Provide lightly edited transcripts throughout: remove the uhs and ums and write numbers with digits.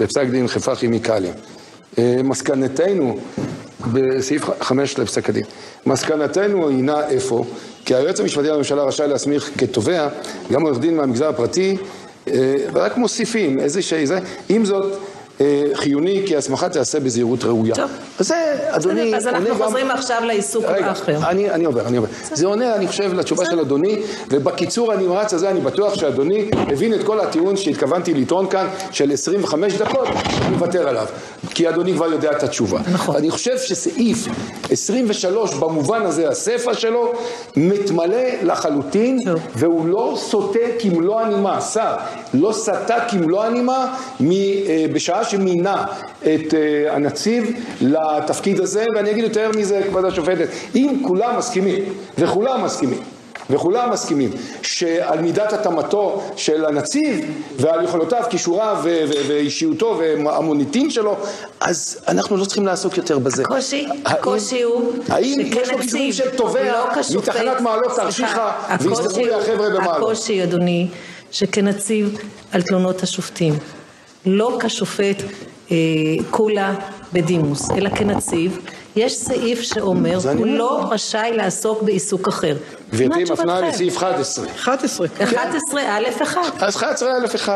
בפסק דין חיפה כימיקלים. מסקנתנו, בסעיף 5 לפסק הדין, מסקנתנו הינה איפה? כי היועץ המשפטי לממשלה רשאי להסמיך כתובע, גם עורך דין מהמגזר הפרטי, ורק מוסיפים איזושהי זה, עם זאת, חיוני כי הסמכה תעשה בזהירות ראויה. טוב. אז זה, אדוני... אז אנחנו חוזרים עכשיו לעיסוק האחר. אני עובר. זה עונה, אני חושב, לתשובה של אדוני, ובקיצור הנמרץ הזה אני בטוח שאדוני הבין את כל הטיעון שהתכוונתי לטעון כאן, של 25 דקות, אני מוותר עליו. כי אדוני כבר יודע את התשובה. נכון. אני חושב שסעיף 23 במובן הזה, הספר שלו, מתמלא לחלוטין, והוא לא סוטה כמלוא הנימה, שר, לא סטה כמלוא הנימה, בשעה שמינה את הנציב לתפקיד הזה, ואני אגיד יותר מזה, כבוד השופטת, אם כולם מסכימים, וכולם מסכימים שעל מידת התאמתו של הנציב ועל יכולותיו, כישוריו ואישיותו והמוניטין שלו, אז אנחנו לא צריכים לעסוק יותר בזה. הקושי הוא האם יש לו כישורים של תובע מתחנת מעלות תרשיחה והסתכלו לי החבר'ה במעלות? הקושי, אדוני, שכנציב על תלונות השופטים, לא כשופט כולה בדימוס, אלא כנציב, יש סעיף שאומר, הוא לא רשאי לעסוק בעיסוק אחר. גברתי מפנה לסעיף 11. 11א1. אז 11א1.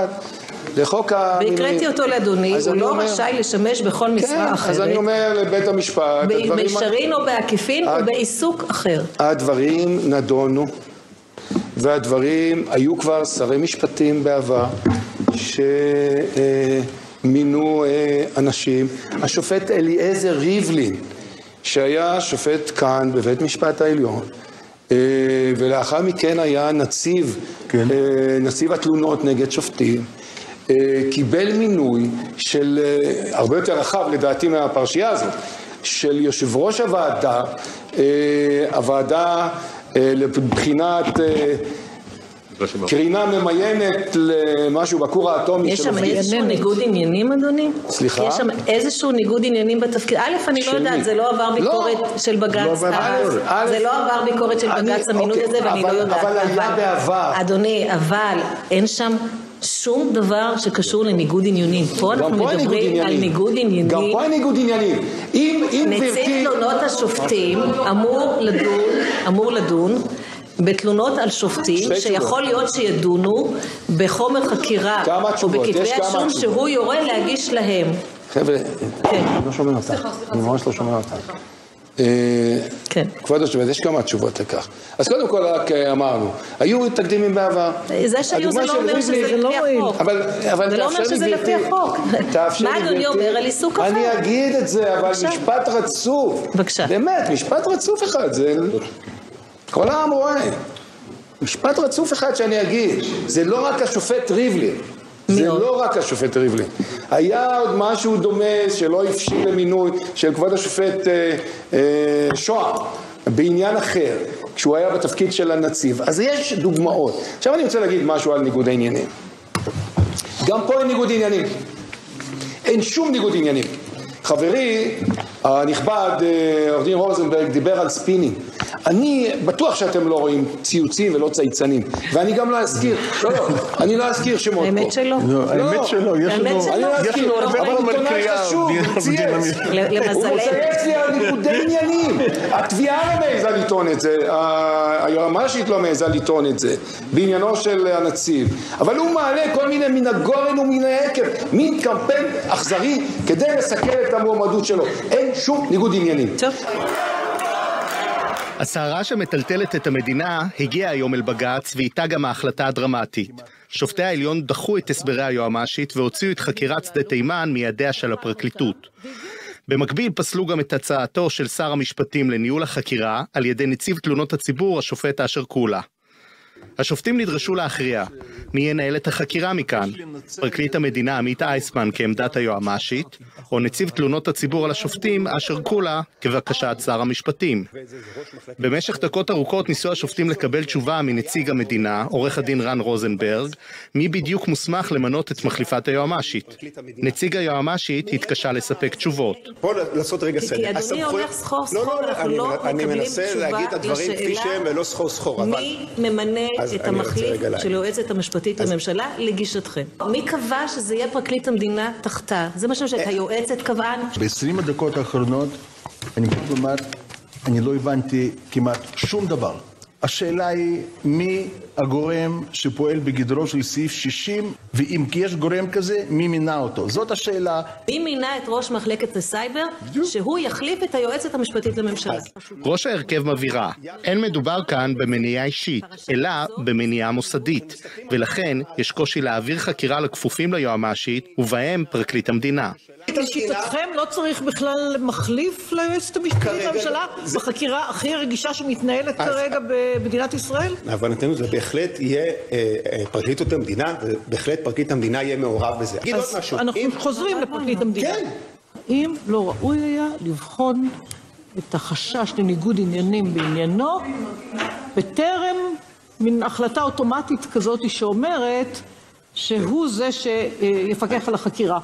לחוק המינוי. והקראתי אותו לאדוני, הוא לא רשאי לשמש בכל משרה אחרת. אז אני אומר לבית המשפט, במישרין או בעקיפין או בעיסוק אחר. הדברים נדונו, והדברים היו כבר שרי משפטים בעבר, מינו אנשים. השופט אליעזר ריבלין, שהיה שופט כאן בבית משפט העליון, ולאחר מכן היה נציב התלונות נגד שופטים, קיבל מינוי של, הרבה יותר רחב לדעתי מהפרשייה הזאת, של יושב ראש הוועדה לבחינת קרינה ממיינת למשהו בכור האטומי. יש שם איזשהו ניגוד עניינים, אדוני? סליחה? יש שם איזשהו ניגוד עניינים בתפקיד? א', אני לא יודעת, זה לא עבר ביקורת של בג"ץ. זה לא עבר ביקורת של בג"ץ המינוי הזה, ואני לא יודעת. אבל היה בעבר. אדוני, אבל אין שם שום דבר שקשור לניגוד עניינים. פה אנחנו מדברים על ניגוד עניינים. גם פה אין ניגוד עניינים. נציב תלונות השופטים אמור לדון בתלונות על שופטים, שיכול להיות שידונו בחומר חקירה או בכתבי אישום שהוא יורה להגיש להם. חבר'ה, לא שומע אותך. אני ממש לא שומע אותך. כן. כבוד השופט, יש כמה תשובות לכך. אז קודם כל רק אמרנו, היו תקדימים בעבר. זה שהיו זה לא אומר שזה לפי החוק. זה לא אומר שזה לפי החוק. מה אדוני אומר על עיסוק אחר? אני אגיד את זה, אבל משפט רצוף. בבקשה. באמת, משפט רצוף אחד, זה... כל העם רואה. משפט רצוף אחד שאני אגיד, זה לא רק השופט ריבלין. זה לא רק השופט ריבלין. היה עוד משהו דומה שלא הפשיל למינוי של כבוד השופט שוהם, בעניין אחר, כשהוא היה בתפקיד של הנציב. אז יש דוגמאות. עכשיו אני רוצה להגיד משהו על ניגוד העניינים. גם פה אין ניגוד עניינים. אין שום ניגוד עניינים. חברי הנכבד, עורך דין רוזנברג, דיבר על ספינים. אני בטוח שאתם לא רואים ציוצים ולא צייצנים, ואני גם לא אזכיר, אני לא אזכיר שמות פה. האמת שלא. האמת שלא, יש לנו הרבה מאוד קריאה. הוא מצייץ לי על ניגודי עניינים. התביעה לא מעיזה לטעון את זה, היועמ"שית לא מעיזה לטעון את זה, בעניינו של הנציב. אבל הוא מעלה כל מיני מן הגורן ומן העקב, מין קמפיין אכזרי כדי לסכל את המועמדות שלו. אין שום ניגוד עניינים. טוב. הסערה שמטלטלת את המדינה הגיעה היום אל בג"ץ, ואיתה גם ההחלטה הדרמטית. שופטי העליון דחו את הסברי היועמ"שית והוציאו את חקירת שדה תימן מידיה של הפרקליטות. במקביל פסלו גם את הצעתו של שר המשפטים לניהול החקירה על ידי נציב תלונות הציבור, השופט אשר קולה. השופטים נדרשו להכריע מי ינהל את החקירה מכאן, פרקליט המדינה עמית אייסמן כעמדת היועמ"שית, או נציב תלונות הציבור על השופטים אשר קולה כבקשת שר המשפטים. במשך דקות ארוכות ניסו השופטים לקבל תשובה מנציג המדינה, עורך הדין רן רוזנברג, מי בדיוק מוסמך למנות את מחליפת היועמ"שית. נציג היועמ"שית התקשה לספק תשובות. בוא לעשות רגע סדר. כי אדוני הולך סחור, אנחנו לא מקבלים תשובה לשאלה אני מנסה להגיד את הדברים כפי שהם ולא סחור. מי ממנה את המחליף של היועצת המשפטית לממשלה לגישתכם. מי קבע שזה יהיה פרקליט המדינה תחתה? זה מה שאת היועצת קבעה? ב-20 הדקות האחרונות, אני יכול לומר, אני לא הבנתי כמעט שום דבר. השאלה היא מי הגורם שפועל בגדרו של סעיף 60, ואם יש גורם כזה, מי מינה אותו? זאת השאלה. מי מינה את ראש מחלקת הסייבר? שהוא יחליף את היועצת המשפטית לממשלה. ראש ההרכב מבהירה, אין מדובר כאן במניעה אישית, אלא במניעה מוסדית, ולכן יש קושי להעביר חקירה לכפופים ליועמ"שית, ובהם פרקליט המדינה. לשיטתכם לא צריך בכלל מחליף ליועצת המשפטית לממשלה בחקירה הכי רגישה שמתנהלת כרגע במדינת ישראל? להבנתנו זה בהחלט יהיה פרקליטות המדינה, ובהחלט פרקליט המדינה יהיה מעורב בזה. אז אנחנו חוזרים לפרקליט המדינה. כן. אם לא ראוי היה לבחון את החשש לניגוד עניינים בעניינו, בטרם מן החלטה אוטומטית כזאת שאומרת שהוא זה שיפקח על החקירה.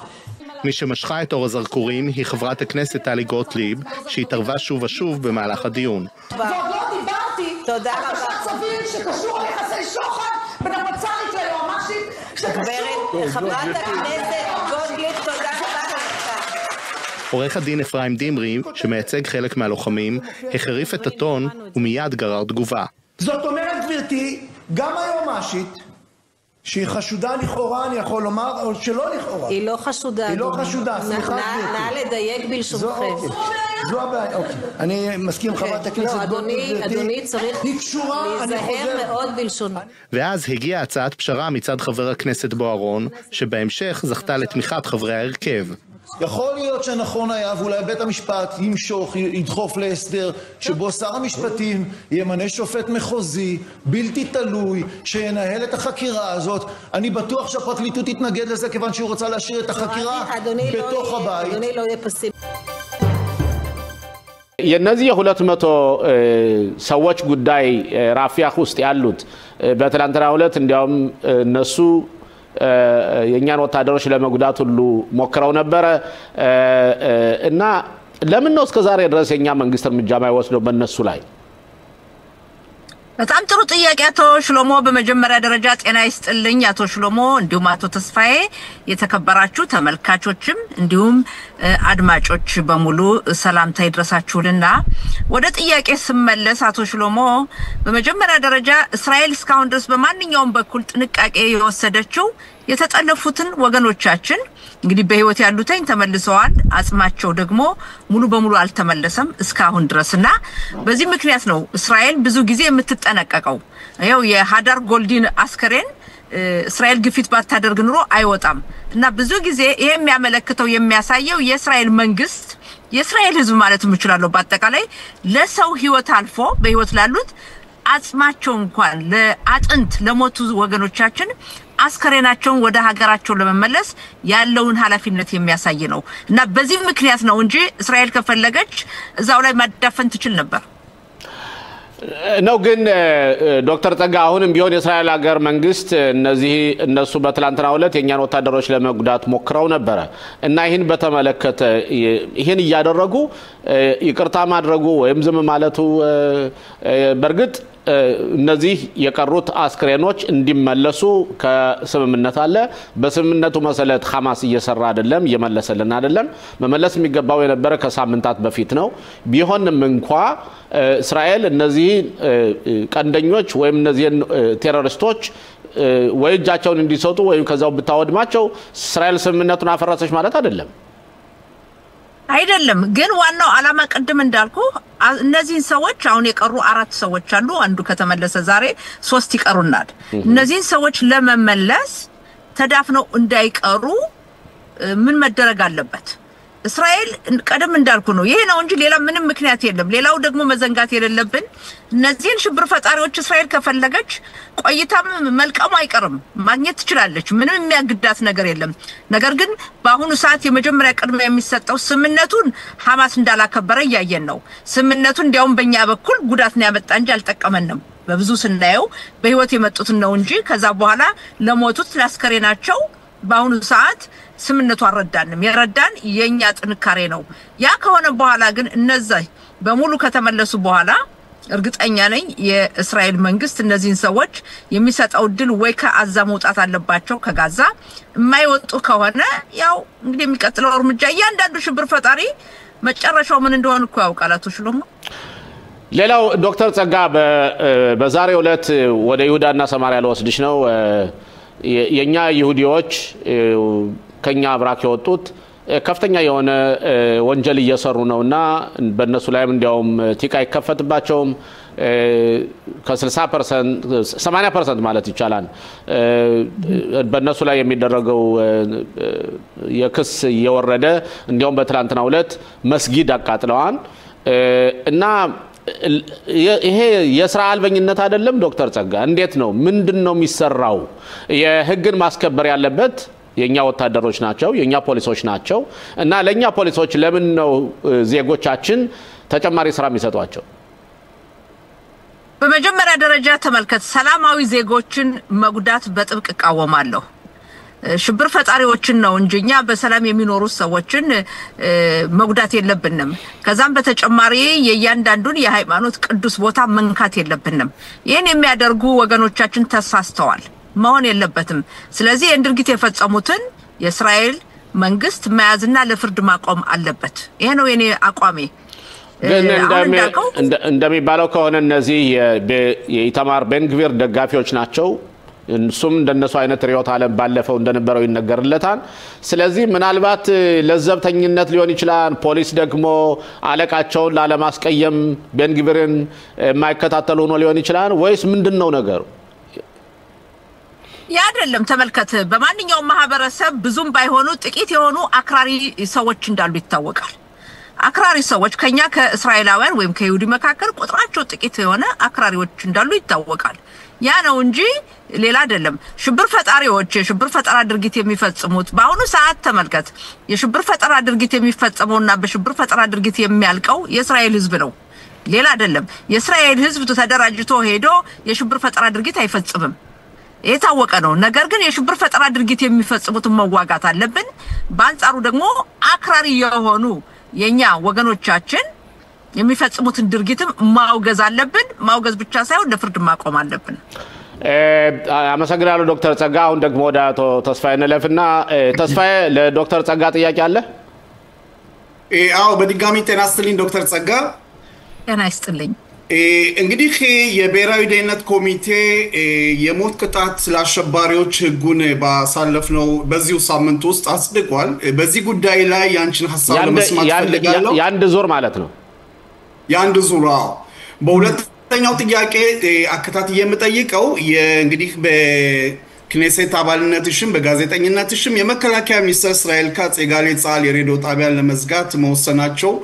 מי שמשכה את אור הזרקורים היא חברת הכנסת טלי גוטליב, שהתערבה שוב ושוב במהלך הדיון. ועוד לא דיברתי על חשד סביר שקשור ליחסי שוחד בין הפצ"רית ליועמ"שית. חברת הכנסת גוטליב, תודה רבה לך. עורך הדין אפרים דמרי, שמייצג חלק מהלוחמים, החריף את הטון ומיד גרר תגובה. זאת אומרת, גברתי, גם היועמ"שית, שהיא חשודה לכאורה, אני יכול לומר, או שלא לכאורה. היא לא חשודה. היא לא חשודה, סליחה גברתי. נא לדייק בלשונכם. זו הבעיה, אוקיי. אני מסכים חברת הכנסת גוטליב, גברתי. אדוני צריך להיזהר מאוד בלשונו. ואז הגיעה הצעת פשרה מצד חבר הכנסת בוארון, שבהמשך זכתה לתמיכת חברי ההרכב. יכול להיות שנכון היה, ואולי בית המשפט ימשוך, ידחוף להסדר, שבו שר המשפטים ימנה שופט מחוזי, בלתי תלוי, שינהל את החקירה הזאת. אני בטוח שהפרקליטות תתנגד לזה, כיוון שהיא רוצה להשאיר את החקירה בתוך הבית. אדוני לא יהיה פסיבי. የነዚህ የ200 ሰዎች ጉዳይ ራፊያህ ውስጥ ያሉት በትላንትናው ዕለት እንዲያውም እነሱ የኛን ወታደሮች ለመጉዳት ሁሉ ሞክረው ነበር እና ለምን ነው እስከዛሬ ድረስ የኛ መንግስት እርምጃ ማይወስደው በእነሱ ላይ? በጣም ጥሩ ጥያቄ አቶ ሽሎሞ። በመጀመሪያ ደረጃ ጤና ይስጥልኝ አቶ ሽሎሞ፣ እንዲሁም አቶ ተስፋዬ፣ የተከበራችሁ ተመልካቾችም እንዲሁም አድማጮች በሙሉ ሰላምታ ይድረሳችሁልና ወደ ጥያቄ ስመለስ አቶ ሽሎሞ፣ በመጀመሪያ ደረጃ እስራኤል እስካሁን ድረስ በማንኛውም በኩል ጥንቃቄ የወሰደችው የተጠለፉትን ወገኖቻችን እንግዲህ በህይወት ያሉትን ተመልሰዋል፣ አጽማቸው ደግሞ ሙሉ በሙሉ አልተመለሰም እስካሁን ድረስና በዚህ ምክንያት ነው እስራኤል ብዙ ጊዜ የምትጠነቀቀው። ያው የሃዳር ጎልዲን አስከሬን እስራኤል ግፊት ባታደርግ ኑሮ አይወጣም እና ብዙ ጊዜ ይሄ የሚያመለክተው የሚያሳየው የእስራኤል መንግስት የእስራኤል ህዝብ ማለት እንችላለን በአጠቃላይ ለሰው ህይወት አልፎ በህይወት ላሉት አጽማቸው እንኳን ለአጥንት ለሞቱ ወገኖቻችን አስከሬናቸውን ወደ ሀገራቸው ለመመለስ ያለውን ኃላፊነት የሚያሳይ ነው እና በዚህ ምክንያት ነው እንጂ እስራኤል ከፈለገች እዛው ላይ ማዳፈን ትችል ነበር ነው። ግን ዶክተር ጸጋ አሁንም ቢሆን የእስራኤል ሀገር መንግስት እነሱ በትላንትናው ዕለት የኛን ወታደሮች ለመጉዳት ሞክረው ነበር እና ይሄን በተመለከተ ይሄን ያደረጉ ይቅርታ ማድረጉ ወይም ዝም ማለቱ በርግጥ እነዚህ የቀሩት አስክሬኖች እንዲመለሱ ከስምምነት አለ። በስምምነቱ መሰረት ሐማስ እየሰራ አይደለም፣ እየመለሰልን አይደለም። መመለስ የሚገባው የነበረ ከሳምንታት በፊት ነው። ቢሆንም እንኳን እስራኤል እነዚህ ቀንደኞች ወይም እነዚህ ቴሮሪስቶች ወይጃቸውን እንዲሰጡ ወይም ከዛው ብታወድማቸው እስራኤል ስምምነቱን አፈረሰች ማለት አይደለም። አይደለም ግን ዋናው አላማ ቀደም እንዳልኩ እነዚህ ሰዎች አሁን የቀሩ 4 ሰዎች አሉ። አንዱ ከተመለሰ ዛሬ 3 ይቀሩናል። እነዚህ ሰዎች ለመመለስ ተዳፍነው እንዳይቀሩ ምን መደረግ አለበት? እስራኤል ቀደም እንዳልኩ ነው ይሄ ነው እንጂ ሌላ ምንም ምክንያት የለም። ሌላው ደግሞ መዘንጋት የሌለብን እነዚህን ሽብር ፈጣሪዎች እስራኤል ከፈለገች ቆይታም መልቀሙ አይቀርም ማግኘት ትችላለች። ምንም የሚያግዳት ነገር የለም። ነገር ግን በአሁኑ ሰዓት የመጀመሪያ ቅድሚያ የሚሰጠው ስምምነቱን ሐማስ እንዳላከበረ ያያየን ነው። ስምምነቱን እንዲያውም በእኛ በኩል ጉዳት ነው ያመጣ እንጂ አልጠቀመንም። በብዙ ስናየው በህይወት የመጡት ነው እንጂ ከዛ በኋላ ለሞቱት ለአስከሬናቸው በአሁኑ ሰዓት ስምምነቱ አረዳንም የረዳን የኛ ጥንካሬ ነው። ያ ከሆነ በኋላ ግን እነዚህ በሙሉ ከተመለሱ በኋላ እርግጠኛ ነኝ የእስራኤል መንግስት እነዚህን ሰዎች የሚሰጠው ድል ወይ ከአዛ መውጣት አለባቸው ከጋዛ የማይወጡ ከሆነ ያው እንግዲህ የሚቀጥለው እርምጃ እያንዳንዱ ሽብር ፈጣሪ መጨረሻው ምን እንደሆነ እኮ ያውቃል አቶ ሽሎሞ ሌላው ዶክተር ጸጋ በዛሬው ዕለት ወደ ይሁዳና ሰማሪያ ለወስድሽ ነው የኛ ይሁዲዎች ከኛ አብራክ የወጡት ከፍተኛ የሆነ ወንጀል እየሰሩ ነውና በእነሱ ላይም እንዲያውም ቲካ ይከፈትባቸውም ከ60% 80% ማለት ይቻላል በእነሱ ላይ የሚደረገው የክስ እየወረደ እንዲያውም በትላንትናው ዕለት መስጊድ አቃጥለዋል እና ይሄ የሥራ አልበኝነት አይደለም ዶክተር ጸጋ እንዴት ነው ምንድነው የሚሰራው የህግን ማስከበር ያለበት የኛ ወታደሮች ናቸው የኛ ፖሊሶች ናቸው እና ለኛ ፖሊሶች ለምን ነው ዜጎቻችን ተጨማሪ ስራ የሚሰጧቸው በመጀመሪያ ደረጃ ተመልከት ሰላማዊ ዜጎችን መጉዳት በጥብቅ ቃወማለሁ ሽብር ፈጣሪዎችን ነው እንጂኛ በሰላም የሚኖሩ ሰዎችን መጉዳት የለብንም ከዛም በተጨማሪ የያንዳንዱን የሃይማኖት ቅዱስ ቦታ መንካት የለብንም ይሄን የሚያደርጉ ወገኖቻችን ተሳስተዋል መሆን የለበትም ስለዚህ እንድርጊት የፈጸሙትን የእስራኤል መንግስት መያዝና ለፍርድ ማቆም አለበት ይሄ ነው የኔ አቋሜ ግን እንደሚባለው ከሆነ እነዚህ የኢታማር ቤንግቪር ደጋፊዎች ናቸው እንሱም እንደነሱ አይነት ሪዮት ዓለም ባለፈው እንደነበረው ይነገርለታል ስለዚህ ምናልባት ለዘብተኝነት ሊሆን ይችላል ፖሊስ ደግሞ አለቃቸውን ላለማስቀየም ቤንግቪርን የማይከታተሉ ነው ሊሆን ይችላል ወይስ ምንድነው ነገሩ ያደለም ተመልከተ በማንኛውም ማህበረሰብ ብዙም ባይሆኑ ጥቂት የሆኑ አክራሪ ሰዎች እንዳሉ ይታወቃል አክራሪ ሰዎች ከኛ ከእስራኤላውያን ወይም ከይሁዲ መካከል ቁጥራቸው ጥቂት የሆነ አክራሪዎች እንዳሉ ይታወቃል ያ ነው እንጂ ሌላ አይደለም ሽብር ፈጣሪዎች የሽብር ፈጠራ ድርጊት የሚፈጽሙት በአሁኑ ሰዓት ተመልከት የሽብር ፈጠራ ድርጊት የሚፈጽመውና በሽብር ፈጠራ ድርጊት የሚያልቀው የእስራኤል ህዝብ ነው ሌላ አይደለም የእስራኤል ህዝብ ተደራጅቶ ሄዶ የሽብር ፈጠራ ድርጊት አይፈጽምም የታወቀ ነው ነገር ግን የሽብር ፈጠራ ድርጊት የሚፈጽሙት መዋጋት አለብን በአንጻሩ ደግሞ አክራሪ የሆኑ የኛ ወገኖቻችን የሚፈጽሙትን ድርጊትም ማውገዝ አለብን ማውገዝ ብቻ ሳይሆን ለፍርድ ማቆም አለብን አመሰግናለሁ ዶክተር ጸጋ አሁን ደግሞ ወደ አቶ ተስፋዬ ነለፍና ተስፋዬ ለዶክተር ጸጋ ጥያቄ አለ አዎ በድጋሚ ጤና ይስጥልኝ ዶክተር ጸጋ ጤና ይስጥልኝ እንግዲህ የብሔራዊ ደህንነት ኮሚቴ የሞት ቅጣት ለአሸባሪዎች ህጉን ባሳለፍነው በዚሁ ሳምንት ውስጥ አጽድቋል በዚህ ጉዳይ ላይ ያንቺን ሐሳብ ለመስማት ፈልጋለሁ ያንድ ዙር ማለት ነው ያንድ ዙር በሁለተኛው ጥያቄ አከታትዬ የምጠይቀው እንግዲህ በክኔሴት አባልነትሽም በጋዜጠኝነትሽም የመከላከያ ሚኒስትር እስራኤል ካጽ የጋሌት ጻል የሬዲዮ ጣቢያን ለመዝጋት መወሰናቸው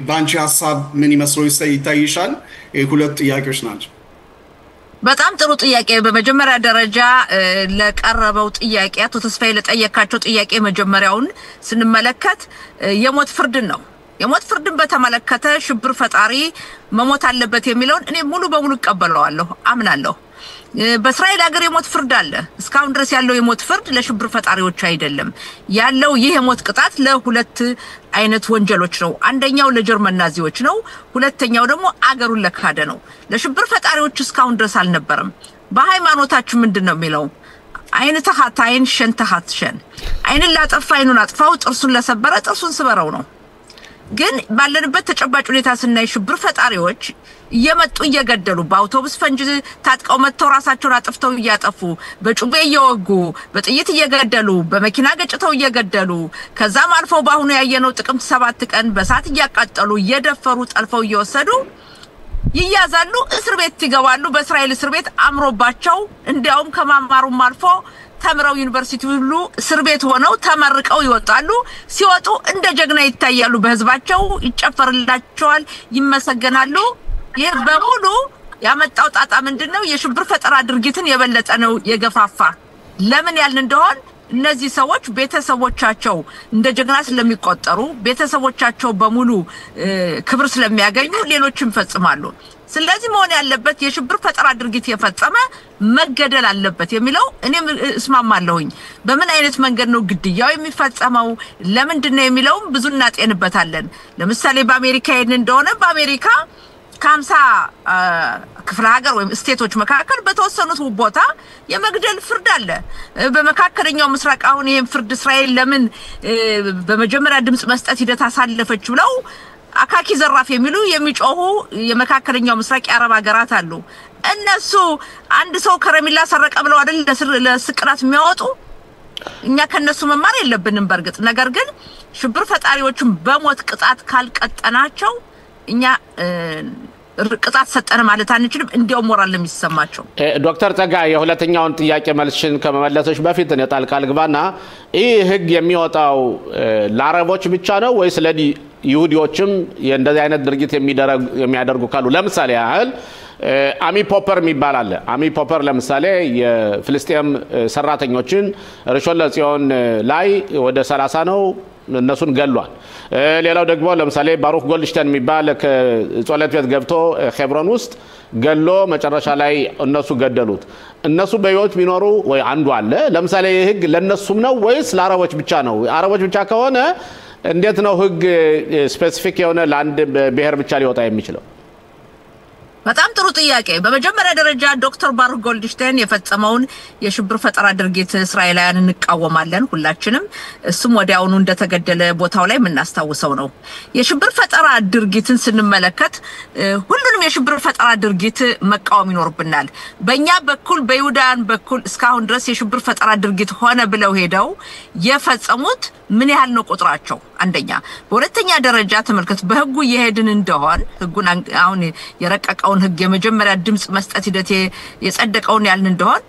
ባንቺ ሐሳብ ምን ይመስለው ይታይሻል ሁለት ጥያቄዎች ናቸው በጣም ጥሩ ጥያቄ በመጀመሪያ ደረጃ ለቀረበው ጥያቄ አቶ ተስፋዬ ለጠየቃቸው ጥያቄ መጀመሪያውን ስንመለከት የሞት ፍርድን ነው የሞት ፍርድን በተመለከተ ሽብር ፈጣሪ መሞት አለበት የሚለውን እኔ ሙሉ በሙሉ እቀበለዋለሁ አምናለሁ በእስራኤል ሀገር የሞት ፍርድ አለ እስካሁን ድረስ ያለው የሞት ፍርድ ለሽብር ፈጣሪዎች አይደለም ያለው ይሄ የሞት ቅጣት ለሁለት አይነት ወንጀሎች ነው አንደኛው ለጀርመን ናዚዎች ነው ሁለተኛው ደግሞ አገሩን ለካደ ነው ለሽብር ፈጣሪዎች እስካሁን ድረስ አልነበረም በሃይማኖታችን ምንድነው የሚለው አይን ተሐት አይን ሸን ተሐት ሸን አይንን ላጠፋ አይኑን አጥፋው ጥርሱን ለሰበረ ጥርሱን ስበረው ነው ግን ባለንበት ተጨባጭ ሁኔታ ስናይ ሽብር ፈጣሪዎች እየመጡ እየገደሉ በአውቶቡስ ፈንጅ ታጥቀው መተው ራሳቸውን አጥፍተው እያጠፉ በጩቤ እየወጉ በጥይት እየገደሉ በመኪና ገጭተው እየገደሉ ከዛም አልፈው ባሁኑ ያየነው ጥቅምት 7 ቀን በሳት እያቃጠሉ እየደፈሩ ጠልፈው እየወሰዱ ይያዛሉ እስር ቤት ይገባሉ በእስራኤል እስር ቤት አምሮባቸው እንዲያውም ከማማሩም አልፎ ተምረው ዩኒቨርሲቲ ሁሉ እስር ቤት ሆነው ተመርቀው ይወጣሉ ሲወጡ እንደ ጀግና ይታያሉ በህዝባቸው ይጨፈርላቸዋል ይመሰገናሉ ይህ በሙሉ ያመጣው ጣጣ ምንድነው የሽብር ፈጠራ ድርጊትን የበለጠ ነው የገፋፋ ለምን ያልን እንደሆነ እነዚህ ሰዎች ቤተሰቦቻቸው እንደ ጀግና ስለሚቆጠሩ ቤተሰቦቻቸው በሙሉ ክብር ስለሚያገኙ ሌሎችም ፈጽማሉ ስለዚህ መሆን ያለበት የሽብር ፈጠራ ድርጊት የፈጸመ መገደል አለበት የሚለው እኔም እስማማለሁኝ በምን አይነት መንገድ ነው ግድያው የሚፈጸመው ለምንድነው የሚለው ብዙ እናጤንበታለን ለምሳሌ በአሜሪካ እንደሆነ በአሜሪካ እስከ 50 ክፍለ ሀገር ወይም ስቴቶች መካከል በተወሰኑት ቦታ የመግደል ፍርድ አለ። በመካከለኛው ምስራቅ አሁን ይሄን ፍርድ እስራኤል ለምን በመጀመሪያ ድምጽ መስጠት ሂደት አሳለፈች ብለው አካኪ ዘራፍ የሚሉ የሚጮሁ የመካከለኛው ምስራቅ የአረብ ሀገራት አሉ። እነሱ አንድ ሰው ከረሚላ ሰረቀ ብለው አይደል ለስቅራት የሚያወጡ? እኛ ከነሱ መማር የለብንም በርግጥ። ነገር ግን ሽብር ፈጣሪዎችን በሞት ቅጣት ካልቀጠናቸው እኛ ቅጣት ሰጠነ ማለት አንችልም። እንዲያው ሞራል ለሚሰማቸው ዶክተር ጸጋ የሁለተኛውን ጥያቄ መልስሽን ከመመለስሽ በፊት እኔ ጣልቃ ልግባና ይህ ህግ የሚወጣው ለአረቦች ብቻ ነው ወይስ ለይሁዲዎችም እንደዚህ አይነት ድርጊት የሚያደርጉ ካሉ? ለምሳሌ ያህል አሚ ፖፐር የሚባል አለ። አሚ ፖፐር ለምሳሌ የፍልስጤም ሰራተኞችን ርሾን ለጽዮን ላይ ወደ 30 ነው እነሱን ገሏል። ሌላው ደግሞ ለምሳሌ ባሩክ ጎልድሽተን የሚባል ከጾለት ቤት ገብቶ ሄብሮን ውስጥ ገሎ መጨረሻ ላይ እነሱ ገደሉት። እነሱ በህይወት ቢኖሩ ወይ አንዱ አለ። ለምሳሌ ህግ ለነሱም ነው ወይስ ለአረቦች ብቻ ነው? አረቦች ብቻ ከሆነ እንዴት ነው ህግ ስፔሲፊክ የሆነ ለአንድ ብሔር ብቻ ሊወጣ የሚችለው? በጣም ጥሩ ጥያቄ። በመጀመሪያ ደረጃ ዶክተር ባሩክ ጎልድሽተን የፈጸመውን የሽብር ፈጠራ ድርጊት እስራኤላውያን እንቃወማለን ሁላችንም። እሱም ወዲያውኑ እንደተገደለ ቦታው ላይ የምናስታውሰው ነው። የሽብር ፈጠራ ድርጊትን ስንመለከት ሁሉንም የሽብር ፈጠራ ድርጊት መቃወም ይኖርብናል። በእኛ በኩል በይሁዳን በኩል እስካሁን ድረስ የሽብር ፈጠራ ድርጊት ሆነ ብለው ሄደው የፈጸሙት ምን ያህል ነው ቁጥራቸው? አንደኛ። በሁለተኛ ደረጃ ተመልከት፣ በህጉ የሄድን እንደሆን ህጉን አሁን የረቀቀውን ህግ የመጀመሪያ ድምጽ መስጠት ሂደት የጸደቀውን ያልን እንደሆን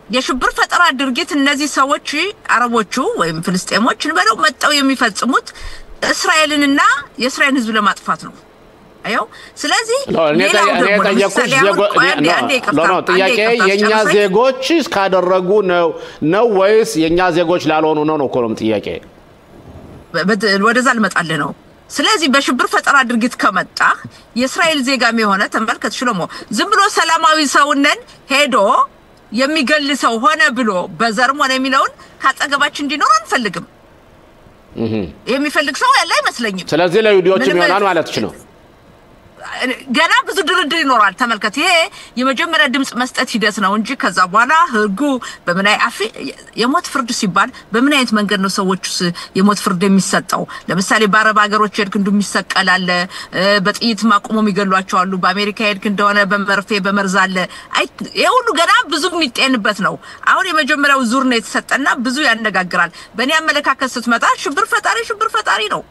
የሽብር ፈጠራ ድርጊት እነዚህ ሰዎች አረቦቹ ወይም ፍልስጤሞችን በለው መጣው የሚፈጽሙት እስራኤልንና የእስራኤል ህዝብ ለማጥፋት ነው። አየው። ስለዚህ ጥያቄ የኛ ዜጎች እስካደረጉ ነው ወይስ የኛ ዜጎች ላልሆኑ ነው ኮሎም ጥያቄ ወደዛ ልመጣልህ ነው። ስለዚህ በሽብር ፈጠራ ድርጊት ከመጣ የእስራኤል ዜጋም የሆነ ተመልከት ሽሎሞ ዝም ብሎ ሰላማዊ ሰውነን ሄዶ የሚገል ሰው ሆነ ብሎ በዘርም ሆነ የሚለውን ካጠገባችን እንዲኖር አንፈልግም። የሚፈልግ ሰው ያለ አይመስለኝም። ስለዚህ ለይሁዲዎችም ይሆናል ማለት ነው። ገና ብዙ ድርድር ይኖራል። ተመልከት፣ ይሄ የመጀመሪያ ድምጽ መስጠት ሂደት ነው እንጂ ከዛ በኋላ ህጉ በመናይ የሞት ፍርድ ሲባል በምን አይነት መንገድ ነው ሰዎችስ የሞት ፍርድ የሚሰጠው? ለምሳሌ በአረብ ሀገሮች ሄድክ እንደሚሰቀላል፣ በጥይት ማቆም ይገሏቸው አሉ። በአሜሪካ ሄድክ እንደሆነ በመርፌ በመርዛለ። ይሄ ሁሉ ገና ብዙ የሚጤንበት ነው። አሁን የመጀመሪያው ዙር ነው የተሰጠና ብዙ ያነጋግራል። በእኔ አመለካከት ስትመጣ ሽብር ፈጣሪ ነው።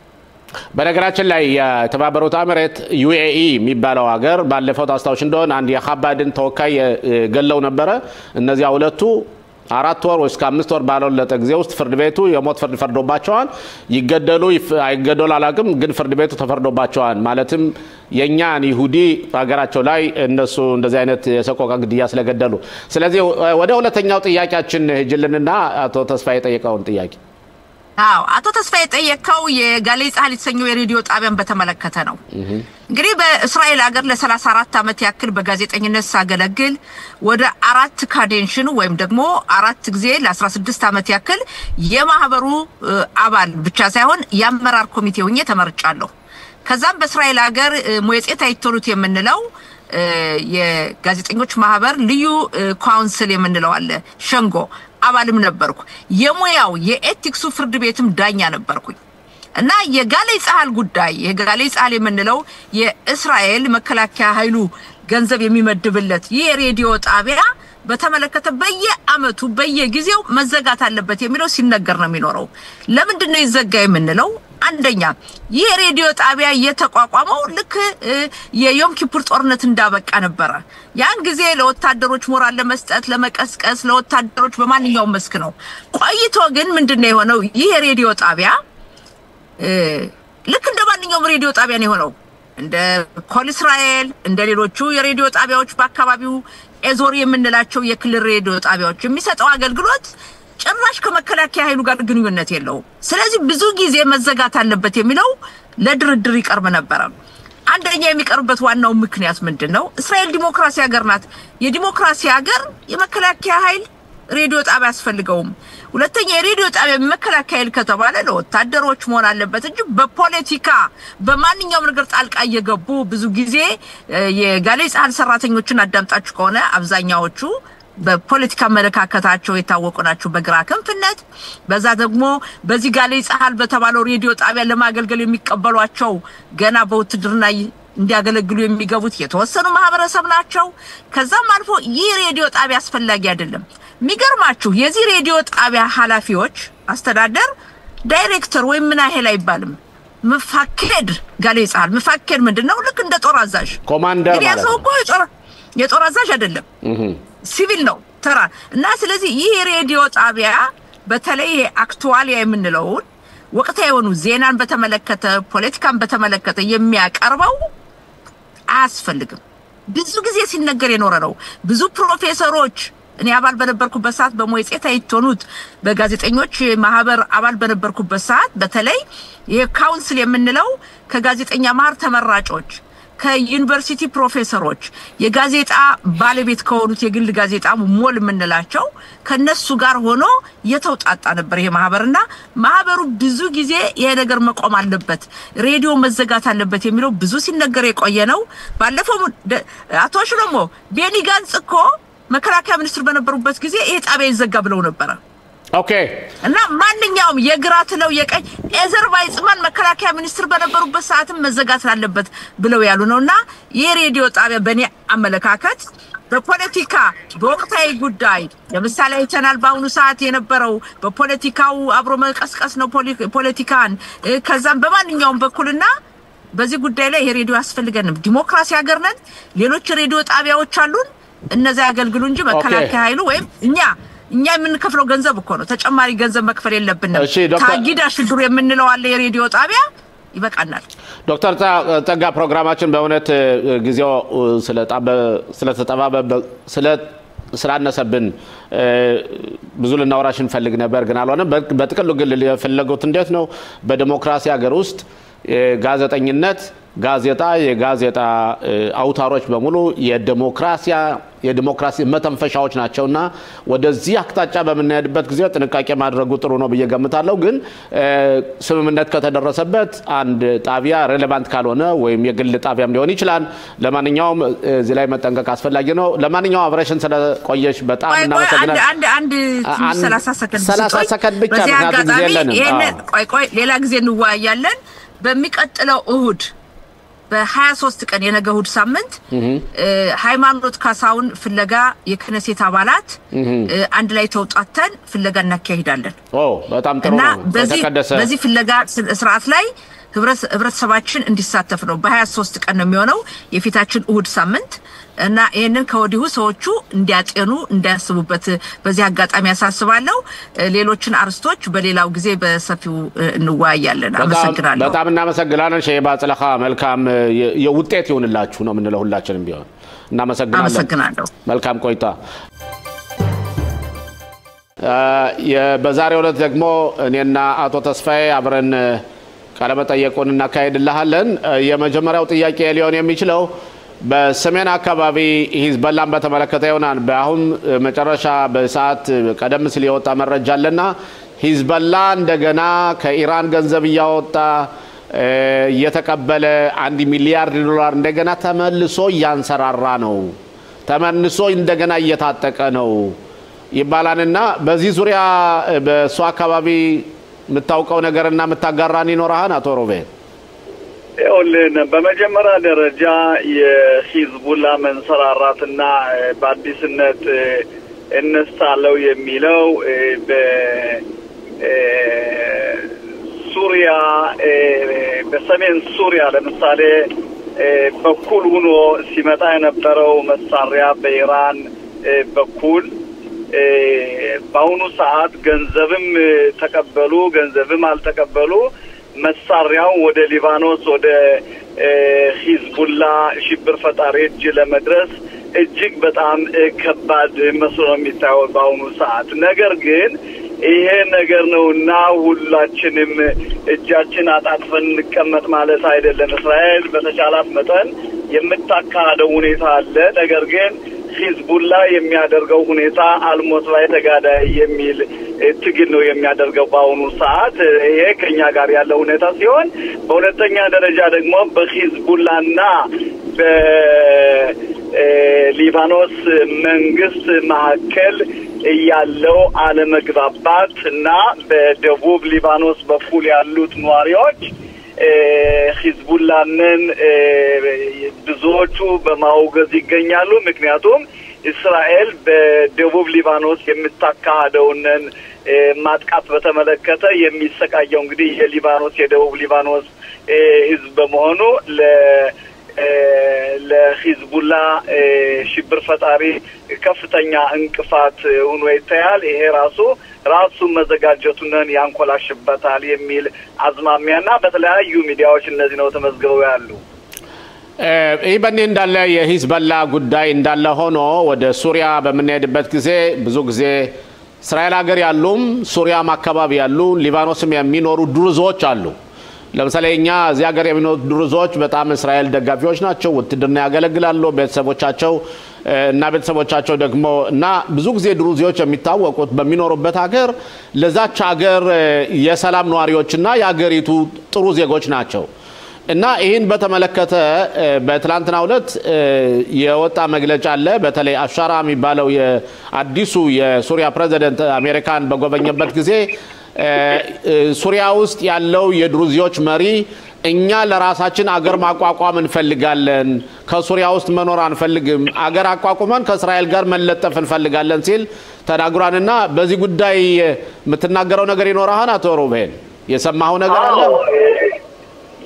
በነገራችን ላይ የተባበሩት አሚሬት ዩኤኢ የሚባለው ሀገር ባለፈው ታስታውሽ እንደሆነ አንድ የኻባድን ተወካይ ገለው ነበረ። እነዚያ ሁለቱ 4 ወር ወይ እስከ 5 ወር ባለለጠ ጊዜ ውስጥ ፍርድ ቤቱ የሞት ፍርድ ፈርዶባቸዋል። ይገደሉ አይገደሉ አላውቅም፣ ግን ፍርድ ቤቱ ተፈርዶባቸዋል። ማለትም የኛን ይሁዲ ሀገራቸው ላይ እነሱ እንደዚህ አይነት የሰቆቃ ግድያ ስለገደሉ። ስለዚህ ወደ ሁለተኛው ጥያቄያችን ሂጅልንና አቶ ተስፋዬ የጠየቀውን ጥያቄ አቶ ተስፋዬ የጠየቀው የጋሌይ ጻህል የተሰኘው የሬዲዮ ጣቢያን በተመለከተ ነው። እንግዲህ በእስራኤል ሀገር ለ34 አመት ያክል በጋዜጠኝነት ሳገለግል ወደ 4 ካዴንሽን ወይም ደግሞ 4 ጊዜ ለ16 አመት ያክል የማህበሩ አባል ብቻ ሳይሆን የአመራር ኮሚቴ ሆኜ ተመርጫለሁ። ከዛም በእስራኤል ሀገር ሞየጤት አይቶሉት የምንለው የጋዜጠኞች ማህበር ልዩ ካውንስል የምንለው አለ ሸንጎ አባልም ነበርኩ። የሙያው የኤቲክሱ ፍርድ ቤትም ዳኛ ነበርኩኝ። እና የጋሌይ ጻህል ጉዳይ የጋሌይ ጻህል የምንለው የእስራኤል መከላከያ ኃይሉ ገንዘብ የሚመድብለት የሬዲዮ ጣቢያ በተመለከተ በየአመቱ በየጊዜው መዘጋት አለበት የሚለው ሲነገር ነው የሚኖረው። ለምንድን ነው ይዘጋ የምንለው? አንደኛ ይህ ሬዲዮ ጣቢያ የተቋቋመው ልክ የዮም ኪፑር ጦርነት እንዳበቃ ነበር። ያን ጊዜ ለወታደሮች ሞራል ለመስጠት ለመቀስቀስ ለወታደሮች በማንኛውም መስክ ነው። ቆይቶ ግን ምንድነው የሆነው? ይህ ሬዲዮ ጣቢያ ልክ እንደ ማንኛውም ሬዲዮ ጣቢያ ነው የሆነው። እንደ ኮል እስራኤል እንደ ሌሎቹ የሬዲዮ ጣቢያዎች በአካባቢው ኤዞር የምንላቸው የክልል ሬዲዮ ጣቢያዎች የሚሰጠው አገልግሎት ጭራሽ ከመከላከያ ኃይሉ ጋር ግንኙነት የለውም። ስለዚህ ብዙ ጊዜ መዘጋት አለበት የሚለው ለድርድር ይቀርብ ነበር። አንደኛ የሚቀርብበት ዋናው ምክንያት ምንድነው? እስራኤል ዲሞክራሲ ሀገር ናት። የዲሞክራሲ ሀገር የመከላከያ ኃይል ሬዲዮ ጣቢያ ያስፈልገውም ሁለተኛ የሬዲዮ ጣቢያ መከላከል ከተባለ ለወታደሮች መሆን አለበት እንጂ በፖለቲካ በማንኛውም ነገር ጣልቃ እየገቡ ብዙ ጊዜ የጋዜጣ ሰራተኞችን አዳምጣችሁ ከሆነ አብዛኛዎቹ በፖለቲካ መለካከታቸው የታወቁ ናቸው በግራ ክንፍነት በዛ ደግሞ በዚህ ጋዜጣ በተባለው ሬዲዮ ጣቢያ ለማገልገል የሚቀበሏቸው ገና በውትድርና እንዲያገለግሉ የሚገቡት የተወሰኑ ማህበረሰብ ናቸው ከዛም አልፎ ይህ ሬዲዮ ጣቢያ አስፈላጊ አይደለም ሚገርማችሁ የዚህ ሬዲዮ ጣቢያ ኃላፊዎች አስተዳደር ዳይሬክተር ወይ ምን አይሄል አይባልም መፋከድ ጋዜጣ መፋከድ ምንድነው ልክ እንደ ጦር አዛዥ ኮማንደር ማለት ነው የጦር አዛዥ አይደለም ሲቪል ነው ተራ እና ስለዚህ ይሄ ሬዲዮ ጣቢያ በተለይ አክቹዋሊ የምንለው ወቅታዊ የሆኑ ዜናን በተመለከተ ፖለቲካን በተመለከተ የሚያቀርበው አያስፈልግም ብዙ ጊዜ ሲነገር የኖረ ነው ብዙ ፕሮፌሰሮች እኔ አባል በነበርኩበት ሰዓት በሞይጼታ ይቶኑት በጋዜጠኞች ማህበር አባል በነበርኩበት ሰዓት በተለይ የካውንስል የምንለው ከጋዜጠኛ ማህር ተመራጮች ከዩኒቨርሲቲ ፕሮፌሰሮች የጋዜጣ ባለቤት ከሆኑት የግል ጋዜጣ ሞል ምንላቸው ከነሱ ጋር ሆኖ የተውጣጣ ነበር ይሄ ማህበርና ማህበሩ ብዙ ጊዜ ይሄ ነገር መቆም አለበት ሬዲዮ መዘጋት አለበት የሚለው ብዙ ሲነገር የቆየ ነው ባለፈው አቶ ሽሎሞ ቤኒ ጋንጽ እኮ መከላከያ ሚኒስትር በነበሩበት ጊዜ ይሄ ጣቢያ ይዘጋ ብለው ነበር ኦኬ እና ማንኛውም የግራት ነው የቀኝ ኤዘርባይጃን መከላከያ ሚኒስትር በነበሩበት ሰዓትም መዘጋት አለበት ብለው ያሉ ነውና የሬዲዮ ጣቢያ በኔ አመለካከት በፖለቲካ በወቅታዊ ጉዳይ ለምሳሌ አይተናል በአሁኑ ሰዓት የነበረው በፖለቲካው አብሮ መቀስቀስ ነው ፖለቲካን ከዛም በማንኛውም በኩልና በዚህ ጉዳይ ላይ የሬዲዮ ያስፈልገንም ዲሞክራሲ ሀገር ነን ሌሎች ሬዲዮ ጣቢያዎች አሉን እነዛ ያገልግሉ እንጂ መከላከያ ኃይሉ ወይም እኛ የምንከፍለው ገንዘብ እኮ ነው ተጨማሪ ገንዘብ መክፈል የለብንም ታጊዳ ሽዱር የምንለው አለ የሬዲዮ ጣቢያ ይበቃናል ዶክተር ጸጋ ፕሮግራማችን በእውነት ጊዜው ስላነሰብን ብዙ ልናወራሽ እንፈልግ ነበር ግን አልሆነም በጥቅሉ ግን የፈለጉት እንዴት ነው በዲሞክራሲ ሀገር ውስጥ ጋዜጠኝነት ጋዜጣ የጋዜጣ አውታሮች በሙሉ የዲሞክራሲ መተንፈሻዎች ናቸውና ወደዚህ አቅጣጫ በመናየድበት ጊዜ ጥንቃቄ ማድረጉ ጥሩ ነው በየገምታለው ግን ስምምነት ከተደረሰበት አንድ ጣቢያ ሬሌቫንት ካልሆነ ወይም የግል ጣቢያም ሊሆን ይችላል ለማንኛውም እዚህ ላይ መጠንቀቅ አስፈላጊ ነው ለማንኛውም አብረሽን ስለቆየሽ በጣም እናመሰግናለን አንድ 30 ሰከንድ ብቻ ምክንያቱም ጊዜ የለንም ቆይ ሌላ ጊዜ እንዋያለን በሚቀጥለው እሁድ በ23 ቀን የነገ እሁድ ሳምንት ሃይማኖት ካሳውን ፍለጋ የክነሴት አባላት አንድ ላይ ተውጣተን ፍለጋ እናካሂዳለን በጣም ጥሩ ነው በዚህ ፍለጋ ስርዓት ላይ ህብረተሰባችን እንዲሳተፍ ነው በ23 ቀን ነው የሚሆነው የፊታችን እሁድ ሳምንት እና ይሄንን ከወዲሁ ሰዎቹ እንዲያጤኑ እንዲያስቡበት በዚህ አጋጣሚ ያሳስባለሁ ሌሎችን አርስቶች በሌላው ጊዜ በሰፊው እንዋያለን አመሰግናለሁ በጣም እናመሰግናለን ሼባ ጽለኻ መልካም የውጤት ይሁንላችሁ ነው ምንለው ሁላችንም ቢሆን እናመሰግናለሁ መልካም ቆይታ በዛሬው ዕለት ደግሞ እኔና አቶ ተስፋዬ አብረን ቃለመጠየቁን እናካሂድልሃለን የመጀመሪያው ጥያቄ ሊሆን የሚችለው በሰሜን አካባቢ ሂዝቦላን በተመለከተ ይሆናል በአሁን መጨረሻ በሰዓት ቀደም ሲል የወጣ መረጃ አለና ሂዝቦላ እንደገና ከኢራን ገንዘብ ያወጣ የተቀበለ 1 ሚሊያርድ ዶላር እንደገና ተመልሶ ያንሰራራ ነው ተመልሶ እንደገና እየታጠቀ ነው ይባላልና በዚህ ዙሪያ በሱ አካባቢ ምታውቀው ነገርና ምታጋራን ይኖርሃን አቶ ሮቤል ይኸውልህ በመጀመሪያ ደረጃ የሂዝቡላ መንሰራራትና በአዲስነት እነሳለው የሚለው በሱሪያ በሰሜን ሱሪያ ለምሳሌ በኩል ሆኖ ሲመጣ የነበረው መሳሪያ በኢራን በኩል በአሁኑ ሰዓት ገንዘብም ተቀበሉ ገንዘብም አልተቀበሉ መሳሪያው ወደ ሊባኖስ ወደ ሂዝቡላ ሽብር ፈጣሪ እጅ ለመድረስ እጅግ በጣም ከባድ መስሎ የሚታየው በአሁኑ ሰዓት ነገር ግን ይሄ ነገር ነውና ሁላችንም እጃችን አጣጥፈን እንቀመጥ ማለት አይደለም እስራኤል በተቻላት መጠን የምታካሂደው ሁኔታ አለ ነገር ግን ሂዝቡላ የሚያደርገው ሁኔታ አልሞት ላይ ተጋዳይ የሚል ትግል ነው የሚያደርገው በአሁኑ ሰዓት። ይሄ ከኛ ጋር ያለው ሁኔታ ሲሆን በሁለተኛ ደረጃ ደግሞ በሂዝቡላና በሊባኖስ መንግስት መካከል ያለው አለመግባባት እና በደቡብ ሊባኖስ በኩል ያሉት ነዋሪዎች ሂዝቡላንን ብዙዎቹ በማውገዝ ይገኛሉ። ምክንያቱም እስራኤል በደቡብ ሊባኖስ የምታካሄደውን ማጥቃት በተመለከተ የሚሰቃየው እንግዲህ የደቡብ ሊባኖስ ህዝብ በመሆኑ ለሂዝቡላ ሽብር ፈጣሪ ከፍተኛ እንቅፋት ሆኖ ይታያል። ይሄ ራሱ መዘጋጀቱን ያንኮላሽበታል የሚል አዝማሚያና በተለያዩ ሚዲያዎች እነዚህ ነው ተመዝግበው ያሉ። ይህ በእንዲህ እንዳለ የሂዝቦላ ጉዳይ እንዳለ ሆኖ ወደ ሱሪያ በምንሄድበት ጊዜ ብዙ ጊዜ እስራኤል ሀገር ያሉም ሱሪያም አካባቢ ያሉ ሊባኖስም የሚኖሩ ድሩዞች አሉ። ለምሳሌ እኛ እዚህ ሀገር የሚኖሩ ድሩዞች በጣም እስራኤል ደጋፊዎች ናቸው፣ ውትድርና ያገለግላሉ። ቤተሰቦቻቸው ደግሞ እና ብዙ ጊዜ ድሩዚዎች የሚታወቁት በሚኖሩበት ሀገር ለዛች ሀገር የሰላም ነዋሪዎችና የሀገሪቱ ጥሩ ዜጎች ናቸው። እና ይህን በተመለከተ በትላንትናው ዕለት የወጣ መግለጫ አለ። በተለይ አሻራ የሚባለው የአዲሱ የሱሪያ ፕሬዝዳንት አሜሪካን በጎበኘበት ጊዜ ሱሪያ ውስጥ ያለው የድሩዚዎች መሪ እኛ ለራሳችን አገር ማቋቋም እንፈልጋለን፣ ከሱሪያ ውስጥ መኖር አንፈልግም፣ አገር አቋቁመን ከእስራኤል ጋር መለጠፍ እንፈልጋለን ሲል ተናግሯልና በዚህ ጉዳይ የምትናገረው ነገር ይኖርሃል አቶ ሩቤን? የሰማው ነገር አለ?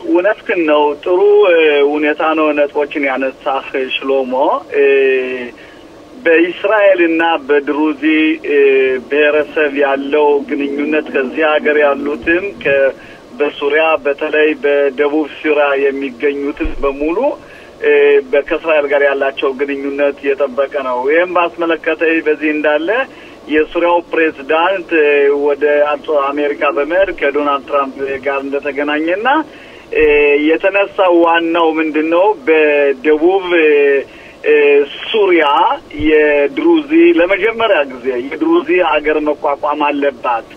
እውነትህን ነው። ጥሩ ሁኔታ ነው ነጥቦችን ያነሳህ ሽሎሞ። በእስራኤልና በድሩዚ ብሔረሰብ ያለው ግንኙነት ከዚህ ሀገር ያሉትም በሱሪያ በተለይ በደቡብ ሱሪያ የሚገኙትም በሙሉ ከእስራኤል ጋር ያላቸው ግንኙነት የጠበቀ ነው። ይህም ባስመለከተ በዚህ እንዳለ የሱሪያው ፕሬዝዳንት ወደ አሜሪካ በመሄድ ከዶናልድ ትራምፕ ጋር እንደተገናኘና የተነሳው ዋናው ምንድነው በደቡብ ሱሪያ የድሩዚ ለመጀመሪያ ጊዜ የድሩዚ ሀገር መቋቋም አለባት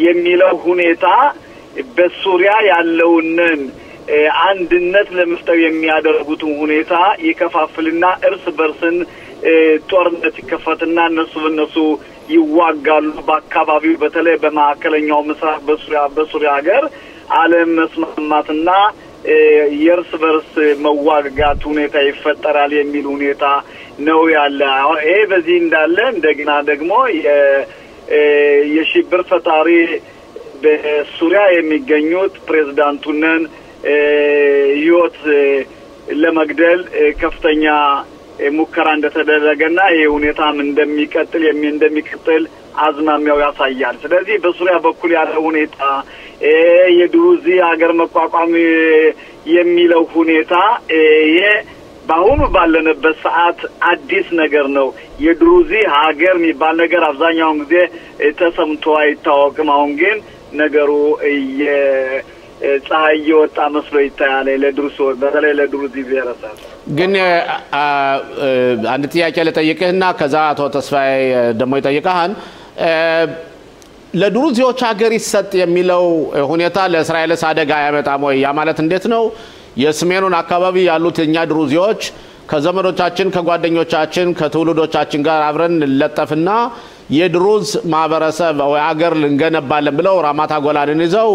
የሚለው ሁኔታ በሱሪያ ያለውን አንድነት ለመፍጠር የሚያደርጉት ሁኔታ ይከፋፍልና እርስ በርስን ጦርነት ይከፈትና እነሱ ይዋጋሉ። በአካባቢው በተለይ በማዕከለኛው ምስራቅ በሱሪያ ሀገር ዓለም መስማማትና የእርስ በርስ መዋጋት ሁኔታ ይፈጠራል የሚል ሁኔታ ነው ያለ። ይሄ በዚህ እንዳለ እንደገና ደግሞ የሽብር ፈጣሪ በሱሪያ የሚገኙት ፕሬዝዳንቱንን ህይወት ለመግደል ከፍተኛ ሙከራ እንደተደረገና ይሄ ሁኔታም እንደሚቀጥል አዝማሚያው ያሳያል። ስለዚህ በሱሪያ በኩል ያለው ሁኔታ የድሩዚ ሀገር መቋቋም የሚለው ሁኔታ በአሁኑ ባለንበት ሰዓት አዲስ ነገር ነው። የድሩዚ ሀገር የሚባል ነገር አብዛኛውን ጊዜ ተሰምቶ አይታወቅም። አሁን ግን ነገሩ ፀሐይ የወጣ መስሎ ይታያል ለድሩሶች፣ በተለይ ለድሩዚ ብሔረሰብ። ግን አንድ ጥያቄ ልጠይቅህና ከዛ አቶ ተስፋዬ ደግሞ ይጠይቃል። ለድሩዚዎች ሀገር ይሰጥ የሚለው ሁኔታ ለእስራኤልስ አደጋ ያመጣም ወይ? ያ ማለት እንዴት ነው? የሰሜኑን አካባቢ ያሉት እኛ ድሩዚዎች ከዘመዶቻችን ከጓደኞቻችን ከትውልዶቻችን ጋር አብረን ለጠፍና የድሩዝ ማህበረሰብ ወይ ሀገር እንገነባለን ብለው ራማታ ጎላንን ይዘው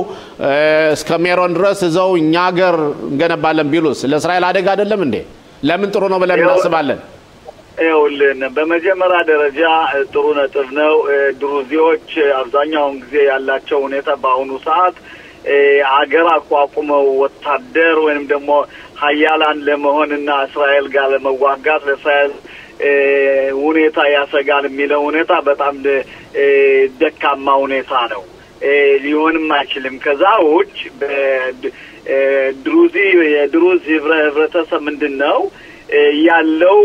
እስከ ሜሮን ድረስ ይዘው እኛ ሀገር እንገነባለን ቢሉስ ለእስራኤል አደጋ አይደለም እንዴ? ለምን ጥሩ ነው ብለን እናስባለን? ይኸውልህ በመጀመሪያ ደረጃ ጥሩ ነጥብ ነው። ድሩዚዎች አብዛኛውን ጊዜ ያላቸው ሁኔታ በአሁኑ ሰዓት ሀገር አቋቁመው ወታደር ወይንም ደግሞ ሀያላን ለመሆንና እስራኤል ጋር ለመዋጋት ለእስራኤል ሁኔታ ያሰጋል የሚለው ሁኔታ በጣም ደካማ ሁኔታ ነው። ሊሆንም አይችልም። ከዛ ውጭ የድሩዝ ህብረተሰብ ምንድነው ያለው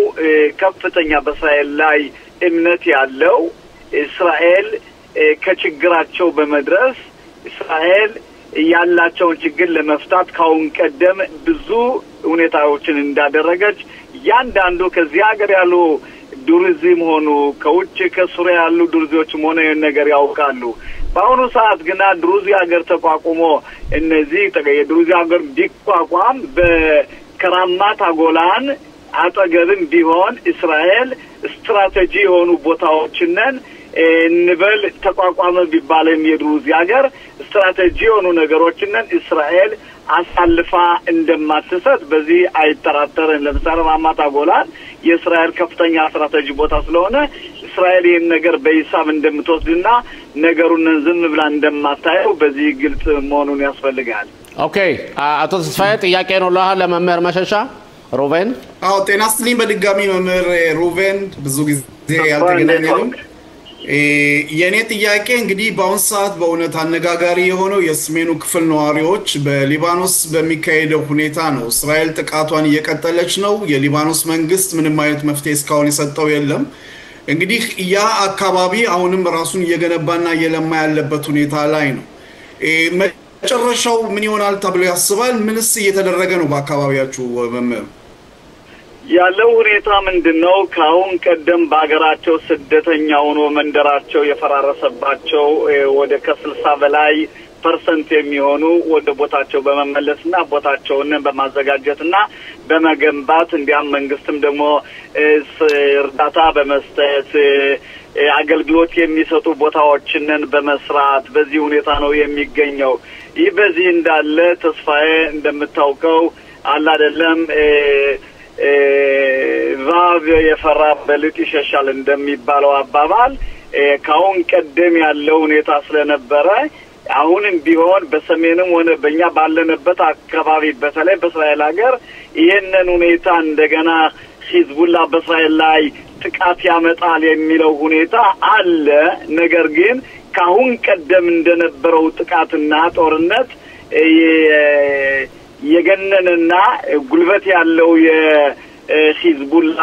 ከፍተኛ በእስራኤል ላይ እምነት ያለው እስራኤል ከችግራቸው በመድረስ እስራኤል ያላቸውን ችግር ለመፍታት ካሁን ቀደም ብዙ ሁኔታዎችን እንዳደረገች ያንዳንዱ ከዚህ ሀገር ያሉ ዱርዚም ሆኑ ከውጭ ከሱሪያ ያሉ ዱርዚዎችም ሆነ ነገር ያውቃሉ። በአሁኑ ሰዓት ግና ድሩዚ ሀገር ተቋቁሞ እነዚህ የድሩዚ ሀገር ቢቋቋም በከራማት አጎላን አጠገብም ቢሆን እስራኤል ስትራቴጂ የሆኑ ቦታዎችንን እንበል ተቋቋመ ቢባልም የድሩዚ ሀገር ስትራቴጂ የሆኑ ነገሮችንን እስራኤል አሳልፋ እንደማትሰጥ በዚህ አይተራተረን። ለምሳሌ ራማት አጎላን የእስራኤል ከፍተኛ ስትራቴጂ ቦታ ስለሆነ እስራኤል ይህን ነገር በሂሳብ እንደምትወስድና ነገሩን ዝም ብላ እንደማታየው በዚህ ግልጽ መሆኑን ያስፈልጋል። ኦኬ አቶ ተስፋዬ ጥያቄ ነው ለመምህር መሸሻ ሩቬን። አዎ ጤና ይስጥልኝ በድጋሚ መምህር ሩቬን ብዙ ጊዜ ያልተገናኘንም። የኔ ጥያቄ እንግዲህ በአሁን ሰዓት በእውነት አነጋጋሪ የሆነው የሰሜኑ ክፍል ነዋሪዎች በሊባኖስ በሚካሄደው ሁኔታ ነው። እስራኤል ጥቃቷን እየቀጠለች ነው። የሊባኖስ መንግስት ምንም አይነት መፍትሄ እስካሁን የሰጠው የለም። እንግዲህ ያ አካባቢ አሁንም ራሱን እየገነባና እየለማ ያለበት ሁኔታ ላይ ነው። መጨረሻው ምን ይሆናል ተብሎ ያስባል? ምንስ እየተደረገ ነው በአካባቢያችሁ መምህር? ያለው ሁኔታ ምንድነው? ካሁን ቀደም በአገራቸው ስደተኛ ሆኖ መንደራቸው የፈራረሰባቸው ወደ ከ60 በላይ ፐርሰንት የሚሆኑ ወደ ቦታቸው በመመለስና ቦታቸውን በማዘጋጀትና በመገንባት እንዲያም መንግስትም ደግሞ እርዳታ በመስጠት አገልግሎት የሚሰጡ ቦታዎችን በመስራት በዚህ ሁኔታ ነው የሚገኘው። ይህ በዚህ እንዳለ ተስፋዬ እንደምታውቀው አለ አይደለም ዛብ የፈራ በልጥ ይሸሻል እንደሚባለው አባባል ካሁን ቀደም ያለው ሁኔታ ስለነበረ አሁንም ቢሆን በሰሜንም ሆነ በእኛ ባለንበት አካባቢ በተለይ በእስራኤል ሀገር ይህንን ሁኔታ እንደገና ሂዝቡላ በእስራኤል ላይ ጥቃት ያመጣል የሚለው ሁኔታ አለ። ነገር ግን ካሁን ቀደም እንደነበረው ጥቃትና ጦርነት የገነንና ጉልበት ያለው የሂዝቡላ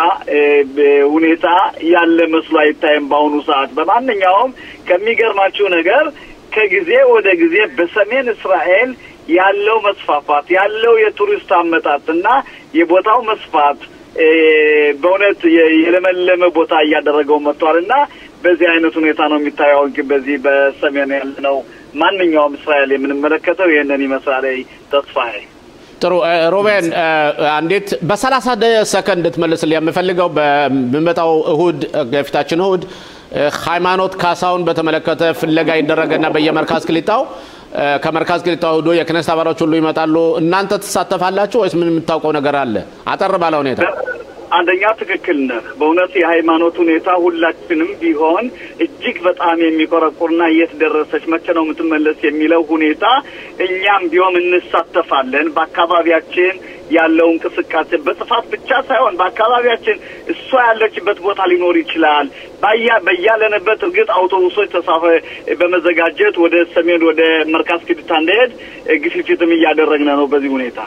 ሁኔታ ያለ መስሎ አይታይም በአሁኑ ሰዓት። በማንኛውም ከሚገርማችሁ ነገር ከጊዜ ወደ ጊዜ በሰሜን እስራኤል ያለው መስፋፋት ያለው የቱሪስት አመጣጥና የቦታው መስፋት በእውነት የለመለመ ቦታ እያደረገው መጥቷልና በዚህ አይነት ሁኔታ ነው የሚታየው። በዚህ በሰሜን ያለው ማንኛውም እስራኤል የምንመለከተው ይሄንን ይመስላል። ተስፋዬ ጥሩ ሩቤን አንዴት በ30 ሰከንድ ትመልስልኝ የምፈልገው በመጣው እሁድ ገፍታችን እሁድ ሃይማኖት ካሳውን በተመለከተ ፍለጋ ይደረገና በየመርካዝ ክሊታው ከመርካዝ ክሊታው ሄዶ የክነስት አባሎች ሁሉ ይመጣሉ። እናንተ ተሳተፋላችሁ ወይስ ምን የምታውቀው ነገር አለ? አጠር ባለ ሁኔታ። አንደኛ ትክክል ነህ። በእውነት የሃይማኖት ሁኔታ ሁላችንም ቢሆን እጅግ በጣም የሚቆረቁርና የት ደረሰች መቼ ነው የምትመለስ የሚለው ሁኔታ እኛም ቢሆን እንሳተፋለን። በአካባቢያችን ያለው እንቅስቃሴ በጥፋት ብቻ ሳይሆን በአካባቢያችን እሷ ያለችበት ቦታ ሊኖር ይችላል። በያለንበት እርግጥ አውቶቡሶች በመዘጋጀት ወደ ሰሜን ወደ መርካዝ ክሊታ እንደሄድ ግፊትም እያደረግን ነው በዚህ ሁኔታ።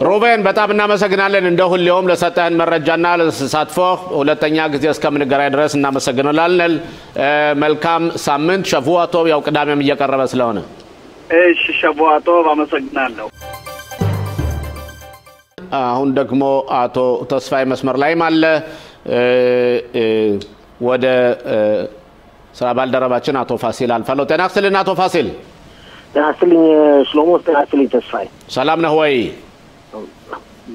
ሩቤን በጣም እናመሰግናለን እንደ ሁሌውም ለሰጠን መረጃና ለተሳትፎ ሁለተኛ ጊዜ እስከምንገናኝ ድረስ እናመሰግናለን። መልካም ሳምንት። ሸቡአቶ ያው ቅዳሜም እየቀረበ ስለሆነ እሺ ሸቡአቶ አመሰግናለሁ። አሁን ደግሞ አቶ ተስፋዬ መስመር ላይ አለ። ወደ ስራ ባልደረባችን አቶ ፋሲል አልፋለሁ። ጤና ይስጥልኝ አቶ ፋሲል። ጤና ይስጥልኝ ሽሎሞ። ጤና ይስጥልኝ ተስፋዬ። ሰላም ነህ ወይ?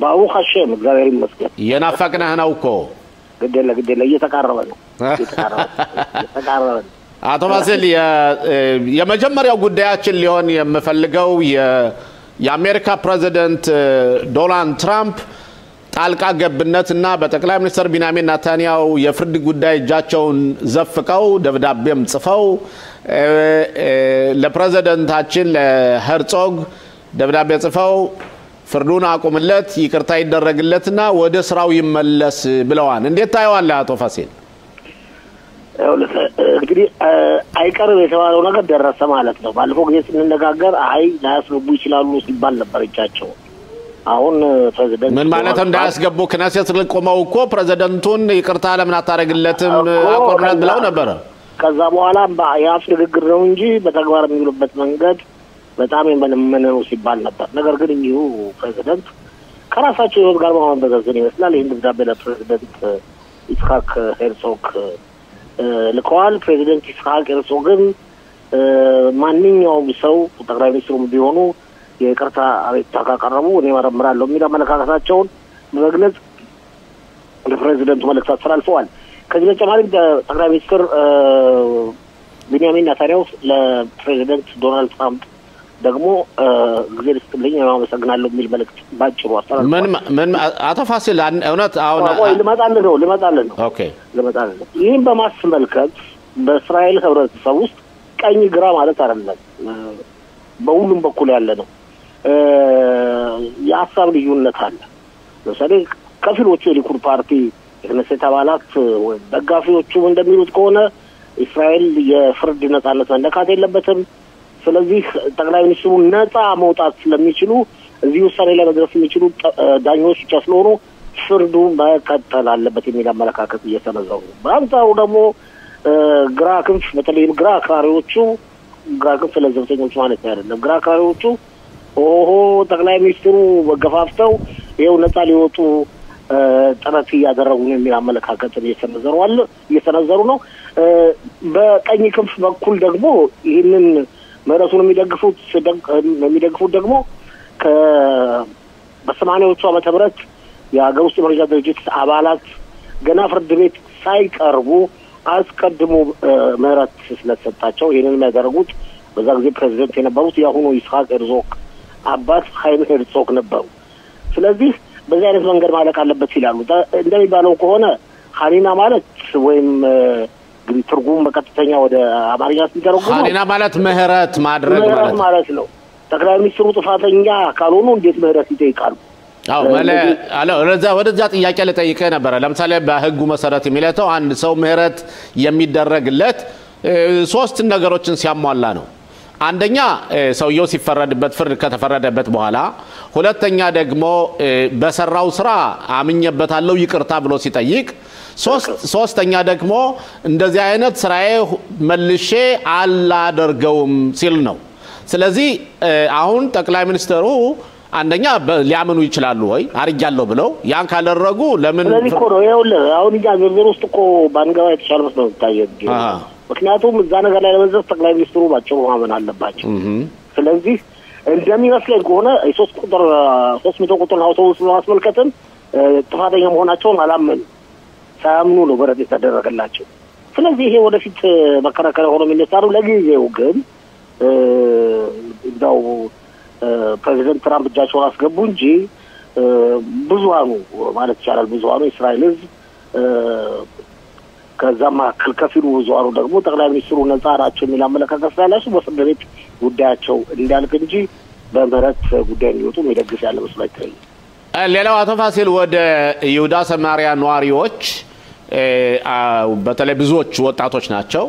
ባሩክ ሀሸም እግዚአብሔር ይመስገን። የናፈቅነህ ነው እኮ። ግዴለ እየተቃረበ ነው። አቶ ፋሲል የመጀመሪያው ጉዳያችን ሊሆን የምፈልገው የአሜሪካ ፕሬዚደንት ዶናልድ ትራምፕ ጣልቃ ገብነትና በጠቅላይ ሚኒስትር ቢንያሚን ኔታንያሁ የፍርድ ጉዳይ እጃቸውን ዘፍቀው ደብዳቤም ጽፈው ለፕሬዚደንታችን ለሄርጾግ ደብዳቤ ጽፈው ፍርዱን አቁምለት ይቅርታ ይደረግለትና ወደ ስራው ይመለስ ብለዋል። እንዴት ታየዋለህ አቶ ፋሲል? እንግዲህ አይቀርም የተባለው ነገር ደረሰ ማለት ነው። ባለፈው ጊዜ ስንነጋገር አይ ላያስገቡ ይችላሉ ሲባል ነበር እጃቸው። አሁን ፕሬዚደንት ምን ማለት እንዳያስገቡ ክነሴት ልቆመው እኮ ፕሬዚደንቱን ይቅርታ ለምን አታረግለትም አቆምለት ብለው ነበር። ከዛ በኋላ የአፍ ንግግር ነው እንጂ በተግባር የሚውሉበት መንገድ በጣም የመነመነው ሲባል ነበር። ነገር ግን እኚሁ ፕሬዚደንት ከራሳቸው ህይወት ጋር ማመዛዘን ይመስላል። ይህን ደብዳቤ ለፕሬዚደንት ይስሐቅ ሄርዞግ ልከዋል። ፕሬዚደንት ይስሐቅ ሄርዞግን ማንኛውም ሰው ጠቅላይ ሚኒስትሩም ቢሆኑ የይቅርታ አቤቱታ ካቀረቡ እኔ መረምራለሁ የሚል አመለካከታቸውን በመግለጽ ለፕሬዚደንቱ መልእክት አስተላልፈዋል። ከዚህ በተጨማሪ ጠቅላይ ሚኒስትር ቢንያሚን ኔታንያሁ ለፕሬዚደንት ዶናልድ ትራምፕ ደግሞ ጊዜ ልስጥልኝ አመሰግናለሁ የሚል መልእክት ባጭሩ አስተላልፈዋል። ምን አቶ ፋሲል እውነት አሁን ልመጣልን ነው። ኦኬ ልመጣልን ነው። ይህን በማስመልከት በእስራኤል ህብረተሰብ ውስጥ ቀኝ ግራ ማለት አይደለም፣ በሁሉም በኩል ያለ ነው። የሀሳብ ልዩነት አለ። ለምሳሌ ከፊሎቹ የሊኩድ ፓርቲ የክነሴት አባላት ወይም ደጋፊዎቹ እንደሚሉት ከሆነ እስራኤል የፍርድ ነጻነት መነካት የለበትም። ስለዚህ ጠቅላይ ሚኒስትሩ ነጻ መውጣት ስለሚችሉ እዚህ ውሳኔ ላይ መድረስ የሚችሉ ዳኞች ብቻ ስለሆኑ ፍርዱ መቀጠል አለበት የሚል አመለካከት እየሰነዘሩ ነው። በአንጻሩ ደግሞ ግራ ክንፍ በተለይም ግራ አክራሪዎቹ ግራ ክንፍ ለዘብተኞች ማለት አይደለም፣ ግራ አክራሪዎቹ ጠቅላይ ሚኒስትሩ መገፋፍተው ይኸው ነጻ ሊወጡ ጥረት እያደረጉ ነው የሚል አመለካከትን እየሰነዘሩ ነው። በቀኝ ክንፍ በኩል ደግሞ ይህንን ምህረቱን የሚደግፉት ደግሞ በ80ዎቹ ዓመተ ምህረት የሀገር ውስጥ የመረጃ ድርጅት አባላት ገና ፍርድ ቤት ሳይቀርቡ አስቀድሞ ምህረት ስለተሰጣቸው ይህንን ያደረጉት በዛ ጊዜ ፕሬዚደንት የነበሩት የአሁኑ ይስሐቅ ሄርዞግ አባት ሃይም ሄርዞግ ነበሩ። ስለዚህ በዚህ አይነት መንገድ ማለቅ አለበት ይላሉ። እንደሚባለው ከሆነ ሀኒና ማለት ወይም እንግዲህ ትርጉም በቀጥተኛ ወደ አማርኛ ሲተረጉም ሀኒና ማለት ምህረት ማድረግ ማለት ነው። ጠቅላይ ሚኒስትሩ ጥፋተኛ ካልሆኑ እንዴት ምህረት ይጠይቃሉ? ወደዛ ጥያቄ ልጠይቅህ ነበረ። ለምሳሌ በህጉ መሰረት የሚለተው አንድ ሰው ምህረት የሚደረግለት 3 ነገሮችን ሲያሟላ ነው። አንደኛ ሰውየው ሲፈረድበት ፍርድ ከተፈረደበት በኋላ፣ ሁለተኛ ደግሞ በሰራው ስራ አምኜበታለሁ ይቅርታ ብሎ ሲጠይቅ፣ ሶስተኛ ደግሞ እንደዚህ አይነት ስራዬ መልሼ አላደርገውም ሲል ነው። ስለዚህ አሁን ጠቅላይ ሚኒስትሩ አንደኛ ሊያምኑ ይችላሉ ወይ አርጃለሁ ብለው ያን ካደረጉ ለምን ስለዚህ እኮ ነው ይኸውልህ አሁን እኛ ዝርዝር ውስጥ እኮ ባንገባ የተሻለ መስሎ ይታየኝ። ምክንያቱም እዛ ነገር ላይ ለመዘዝ ጠቅላይ ሚኒስትሩ ባጭሩ ማመን አለባቸው። ስለዚህ እንደሚመስለኝ ከሆነ የ300 ቁጥር አውቶቡስ ማስመልከትም ጥፋተኛ መሆናቸውን አላመኑ ሳያምኑ ነው በረድ የተደረገላቸው። ስለዚህ ይሄ ወደፊት መከራከሪያ ሆኖ የሚነሳሩ ለጊዜው ግን እንደው ፕሬዚደንት ትራምፕ እጃቸውን አስገቡ እንጂ ብዙሃኑ ማለት ይቻላል ብዙሃኑ የእስራኤል ህዝብ ከዛም መካከል ከፊሉ ብዙሃኑ ደግሞ ጠቅላይ ሚኒስትሩ ነጻ ናቸው የሚል አመለካከት ስላላቸው በፍርድ ቤት ጉዳያቸው እንዲያልቅ እንጂ በምህረት ጉዳይ እንዲወጡ የሚደግፍ ያለ መስሎ አይታይም። ሌላው አቶ ፋሲል ወደ ይሁዳ ሰማሪያ ነዋሪዎች በተለይ ብዙዎች ወጣቶች ናቸው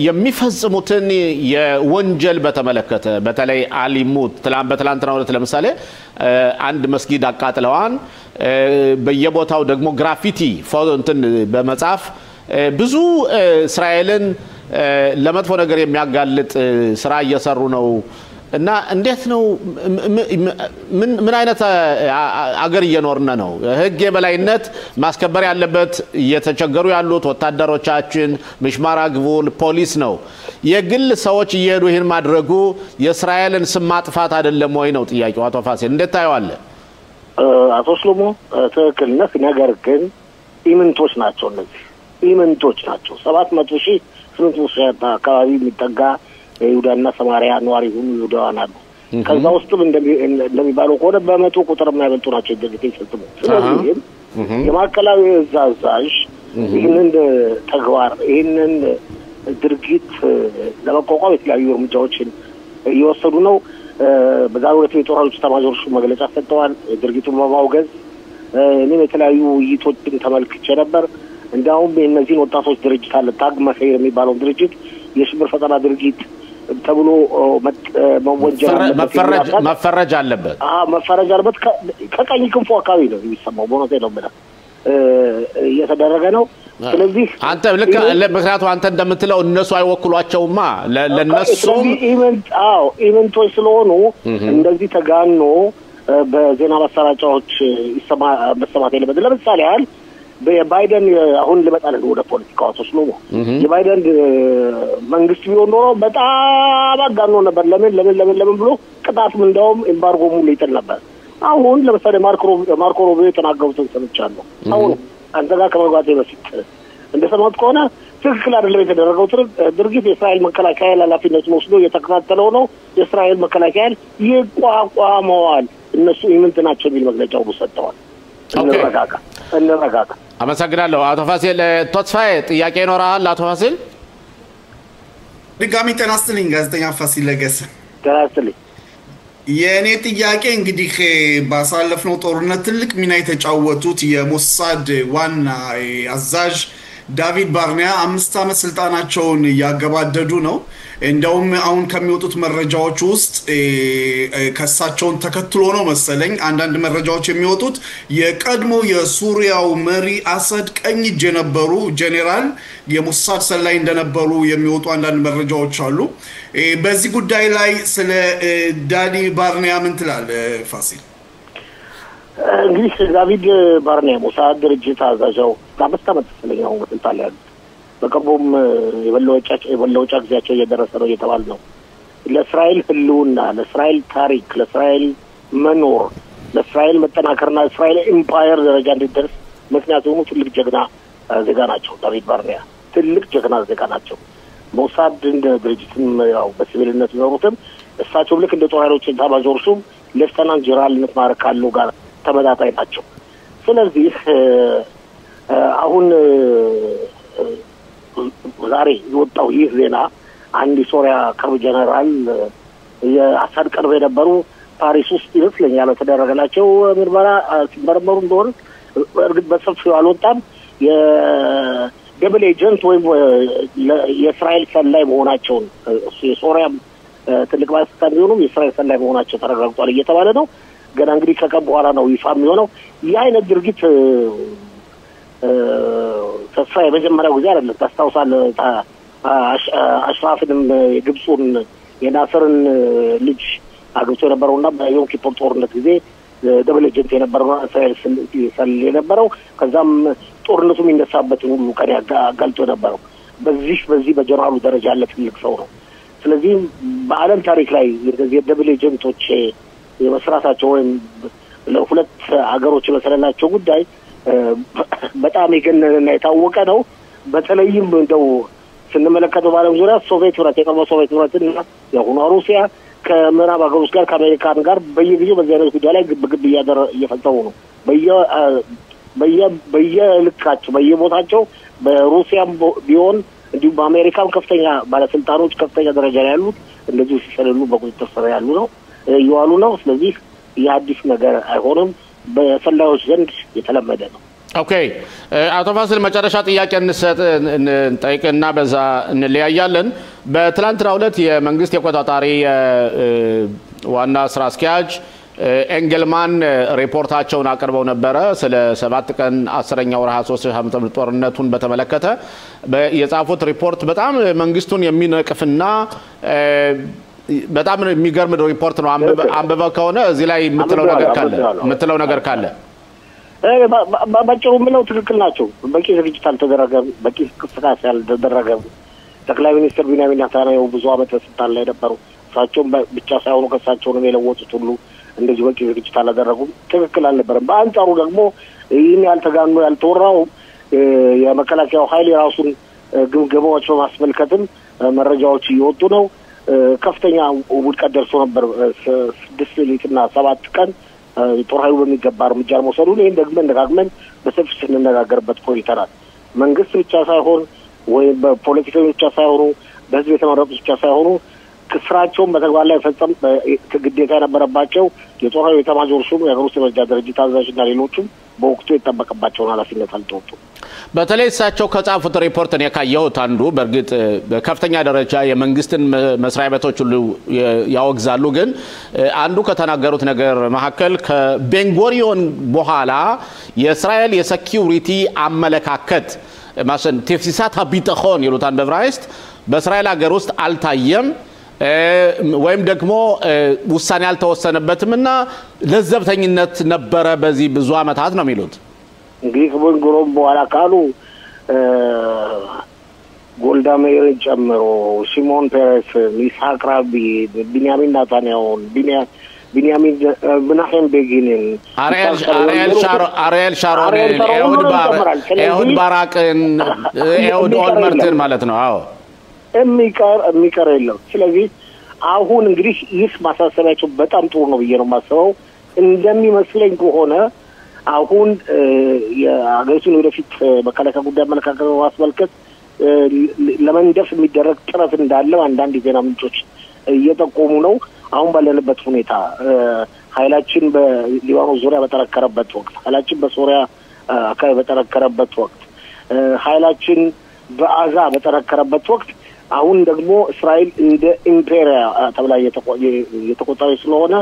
የሚፈጽሙትን የወንጀል በተመለከተ በተለይ አሊሙት በትላንትናው ዕለት ለምሳሌ አንድ መስጊድ አቃጥለዋን በየቦታው ደግሞ ግራፊቲ ፎንትን በመጻፍ ብዙ እስራኤልን ለመጥፎ ነገር የሚያጋልጥ ስራ እየሰሩ ነው እና እንዴት ነው ምን አይነት አገር እየኖርነ ነው? ህግ የበላይነት ማስከበር ያለበት እየተቸገሩ ያሉት ወታደሮቻችን ምሽማራ ግቡል ፖሊስ ነው። የግል ሰዎች እየሄዱ ይህን ማድረጉ የእስራኤልን ስም ማጥፋት አይደለም ወይ ነው ጥያቄው። አቶ ፋሲል እንዴት ታየዋለህ? አቶ ሽሎሞ ትክክል ነህ። ነገር ግን ኢምንቶች ናቸው እነዚህ ኢምንቶች ናቸው። 700,000 አካባቢ የሚጠጋ የይሁዳና ሰማሪያ ነዋሪ ሆኑ ይሁዳውያን አሉ። ከዛ ውስጥም እንደሚባለው ከሆነ በመቶ ቁጥር የማይበልጡ ናቸው ድርጊት ይፈጽሙ። ስለዚህ የማዕከላዊ አዛዥ ይህንን ተግባር ይህንን ድርጊት ለመቋቋም የተለያዩ እርምጃዎችን እየወሰዱ ነው። በዛሬው ዕለት የጦር ኃይሎች ኤታማዦር ሹም መግለጫ ሰጥተዋል ድርጊቱን በማውገዝ። እኔም የተለያዩ ውይይቶችን ተመልክቼ ነበር። እንዲያውም የእነዚህን ወጣቶች ድርጅት አለ ታግ መኸይር የሚባለው ድርጅት የሽብር ፈጠራ ድርጊት ተብሎ መፈረጅ አለበት። መፈረጅ አለበት። ከቀኝ ክንፉ አካባቢ ነው የሚሰማው። በእውነቴ ነው የምልህ እየተደረገ ነው። ስለዚህ አንተ ምክንያቱም አንተ እንደምትለው እነሱ አይወክሏቸውማ ለነሱ ኢቨንቶች ስለሆኑ እንደዚህ ተጋኖ በዜና ማሰራጫዎች መሰማት የለበት። ለምሳሌ ያህል በባይደን አሁን ልመጣለን ወደ ፖለቲካው ተስኖ የባይደን መንግስት ቢሆን ኖሮ በጣም አጋኖ ነበር። ለምን ብሎ ቅጣት እንደውም ኤምባርጎ ሙሉ ይጥል ነበር። አሁን ለምሳሌ ማርኮ ሩቢዮ የተናገሩትን ሰምቻለሁ። አሁን አንተ ጋር ከመግባቴ በፊት እንደሰማሁት ከሆነ ትክክል አይደለም የተደረገው ድርጊት የእስራኤል መከላከያ ኃላፊነቱን ወስዶ እየተከታተለው ነው። የእስራኤል መከላከያ ይቋቋመዋል። እነሱ ኢምንት ናቸው የሚል መግለጫ ሁሉ ሰጥተዋል። እንረጋጋ። አመሰግናለሁ አቶ ፋሲል። ተስፋዬ ጥያቄ ይኖራል? አቶ ፋሲል ድጋሚ ጤና ይስጥልኝ። ጋዜጠኛ ፋሲል ለገሰ። ጤና ይስጥልኝ። የኔ ጥያቄ እንግዲህ ባሳለፍነው ጦርነት ትልቅ ሚና የተጫወቱት የሞሳድ ዋና አዛዥ ዳቪድ ባርኒያ 5 ዓመት ስልጣናቸውን ያገባደዱ ነው። እንደውም አሁን ከሚወጡት መረጃዎች ውስጥ ከሳቸውን ተከትሎ ነው መሰለኝ አንዳንድ መረጃዎች የሚወጡት የቀድሞ የሱሪያው መሪ አሰድ ቀኝ እጅ የነበሩ ጄኔራል የሞሳድ ሰላይ እንደነበሩ የሚወጡ አንዳንድ መረጃዎች አሉ። በዚህ ጉዳይ ላይ ስለ ዳዲ ባርኒያ ምን ትላለህ ፋሲል? እንግዲህ ዳቪድ ባርኒያ ሞሳድ ድርጅት አዛዣው ከ5 ዓመት ስለኛው ስልጣን ላይ በቅርቡም የበለውጫ ጊዜያቸው እየደረሰ ነው እየተባለ ነው። ለእስራኤል ህልውና፣ ለእስራኤል ታሪክ፣ ለእስራኤል መኖር፣ ለእስራኤል መጠናከርና እስራኤል ኤምፓየር ደረጃ እንዲደርስ ምክንያት የሆኑ ትልቅ ጀግና ዜጋ ናቸው። ዳቪድ ባርኒያ ትልቅ ጀግና ዜጋ ናቸው። ሞሳድ እንደ ድርጅትም ያው በሲቪልነት ይኖሩትም እሳቸው ልክ እንደ ጦር ኃይሎች ኤታማዦር ሹም ሌፍተናንት ጀነራልነት ማዕረግ ካለው ጋር ተመጣጣኝ ናቸው። ስለዚህ አሁን ዛሬ የወጣው ይህ ዜና አንድ የሶሪያ ቅርብ ጀነራል የአሳድ ቅርብ የነበሩ ፓሪስ ውስጥ ይመስለኛል ተደረገላቸው ምርመራ ሲመረመሩ እንደሆነ እርግጥ በሰፊው አልወጣም። የደብል ኤጀንት ወይም የእስራኤል ሰላይ መሆናቸውን እሱ የሶሪያ ትልቅ ባለስልጣን ቢሆኑም የእስራኤል ሰላይ መሆናቸው ተረጋግጧል እየተባለ ነው። ገና እንግዲህ ከቀን በኋላ ነው ይፋ የሚሆነው። ይህ አይነት ድርጊት ተስፋ የመጀመሪያው ጊዜ አይደለም። ታስታውሳለህ አሽራፍንም የግብፁን የናስርን ልጅ አግብቶ የነበረውና በዮም ኪፖር ጦርነት ጊዜ ደብል ኤጀንት የነበረው እስራኤል ሰል የነበረው ከዛም ጦርነቱ የሚነሳበትን ሁሉ ቀን ያጋልጦ የነበረው በዚህ በጀነራሉ ደረጃ ያለ ትልቅ ሰው ነው። ስለዚህ በዓለም ታሪክ ላይ እንደዚህ ደብል ኤጀንቶች የመስራታቸው ወይም ለሁለት ሀገሮች መሰለላቸው ጉዳይ በጣም የገነነና የታወቀ ነው። በተለይም እንደው ስንመለከተው በዓለም ዙሪያ ሶቪየት ህብረት የቀድሞ ሶቪየት ህብረትና የአሁኗ ሩሲያ ከምዕራብ ሀገሮች ጋር ከአሜሪካን ጋር በየጊዜው በዚህ አይነት ጉዳይ ላይ ግብግብ እየፈጸሙ ነው። በየልካቸው በየቦታቸው በሩሲያም ቢሆን እንዲሁም በአሜሪካም ከፍተኛ ባለስልጣኖች ከፍተኛ ደረጃ ላይ ያሉት እንደዚህ ሲሰለሉ በቁጥጥር ስር ያሉ ነው እየዋሉ ነው። ስለዚህ የአዲስ ነገር አይሆንም፣ በሰላዮች ዘንድ የተለመደ ነው። ኦኬ አቶ ፋሲል መጨረሻ ጥያቄ እንጠይቅና በዛ እንለያያለን። በትላንትናው ዕለት የመንግስት የቆጣጣሪ ዋና ስራ አስኪያጅ ኤንግልማን ሪፖርታቸውን አቅርበው ነበረ ስለ 7 ቀን 10ኛ ወር 23 ዓመተ ምህረት ጦርነቱን በተመለከተ የጻፉት ሪፖርት በጣም መንግስቱን የሚነቅፍና በጣም የሚገርም ሪፖርት ነው። አንብበው ከሆነ እዚህ ላይ የምትለው ነገር ካለ ባጭሩ ምለው ትክክል ናቸው። በቂ ዝግጅት አልተደረገም፣ በቂ እንቅስቃሴ አልተደረገም። ጠቅላይ ሚኒስትር ቢንያሚን ኔታንያሁ ብዙ ዓመት ስልጣን ላይ ነበሩ። እሳቸውም ብቻ ሳይሆኑ ከእሳቸውንም የለወጡት ሁሉ እንደዚህ በቂ ዝግጅት አላደረጉም። ትክክል አልነበረም። በአንጻሩ ደግሞ ይህን ያልተጋኑ ያልተወራው የመከላከያው ኃይል የራሱን ግምገማዎች በማስመልከትም መረጃዎች እየወጡ ነው። ከፍተኛ ውድቀት ደርሶ ነበር 6 ሌሊትና 7 ቀን ጦር ኃይሉ በሚገባ እርምጃ መውሰዱን ይህን ደጋግመን በሰፊ ስንነጋገርበት ቆይተናል። መንግስት ብቻ ሳይሆን ወይም በፖለቲከኞች ብቻ ሳይሆኑ በህዝብ የተመረጡ ብቻ ሳይሆኑ ስራቸውን በተግባር ላይ ፈጸም ግዴታ የነበረባቸው የጦር ኃይሉ ኤታማዦር ሹም የሀገር ውስጥ የመረጃ ድርጅት አዛዥና ሌሎችም በወቅቱ የተጠበቀባቸውን ኃላፊነት አልተወጡም። በተለይ እሳቸው ከጻፉት ሪፖርት ነው ካየሁት አንዱ በእርግጥ በከፍተኛ ደረጃ የመንግስትን መስሪያ ቤቶች ሁሉ ያወግዛሉ። ግን አንዱ ከተናገሩት ነገር መካከል ከቤንጎሪዮን በኋላ የእስራኤል የሴኩሪቲ አመለካከት ማሰን ተፍሲሳት ቢተኾን ይሉታል በዕብራይስጥ በእስራኤል ሀገር ውስጥ አልታየም። ወይም ደግሞ ውሳኔ ያልተወሰነበትምና ለዘብተኝነት ነበረ በዚህ ብዙ አመታት ነው የሚሉት እንግዲህ ከቦንጎሮም በኋላ ካሉ ጎልዳ ሜይርን ጨምሮ ሲሞን ፔሬስ ይስሐቅ ራቢን ቢንያሚን ናታንያሁን ቢንያሚን ምናሄም ቤጊንን አሪኤል ሻሮንን ኤሁድ ባራቅን ኤሁድ ኦልመርትን ማለት ነው አዎ የሚቀር የለም ስለዚህ አሁን እንግዲህ ይህ ማሳሰቢያቸው በጣም ጥሩ ነው ብዬ ነው የማስበው እንደሚመስለኝ ከሆነ አሁን የአገሪቱን ወደፊት መከላከያ ጉዳይ መለካከት ማስመልከት ለመንደፍ የሚደረግ ጥረት እንዳለ አንዳንድ ዜና ምንጮች እየጠቆሙ ነው አሁን ባለንበት ሁኔታ ኃይላችን በሊባኖስ ዙሪያ በተረከረበት ወቅት ኃይላችን በሶሪያ አካባቢ በተረከረበት ወቅት ኃይላችን በአዛ በተረከረበት ወቅት አሁን ደግሞ እስራኤል እንደ ኢምፔሪያ ተብላ የተቆጠረች ስለሆነ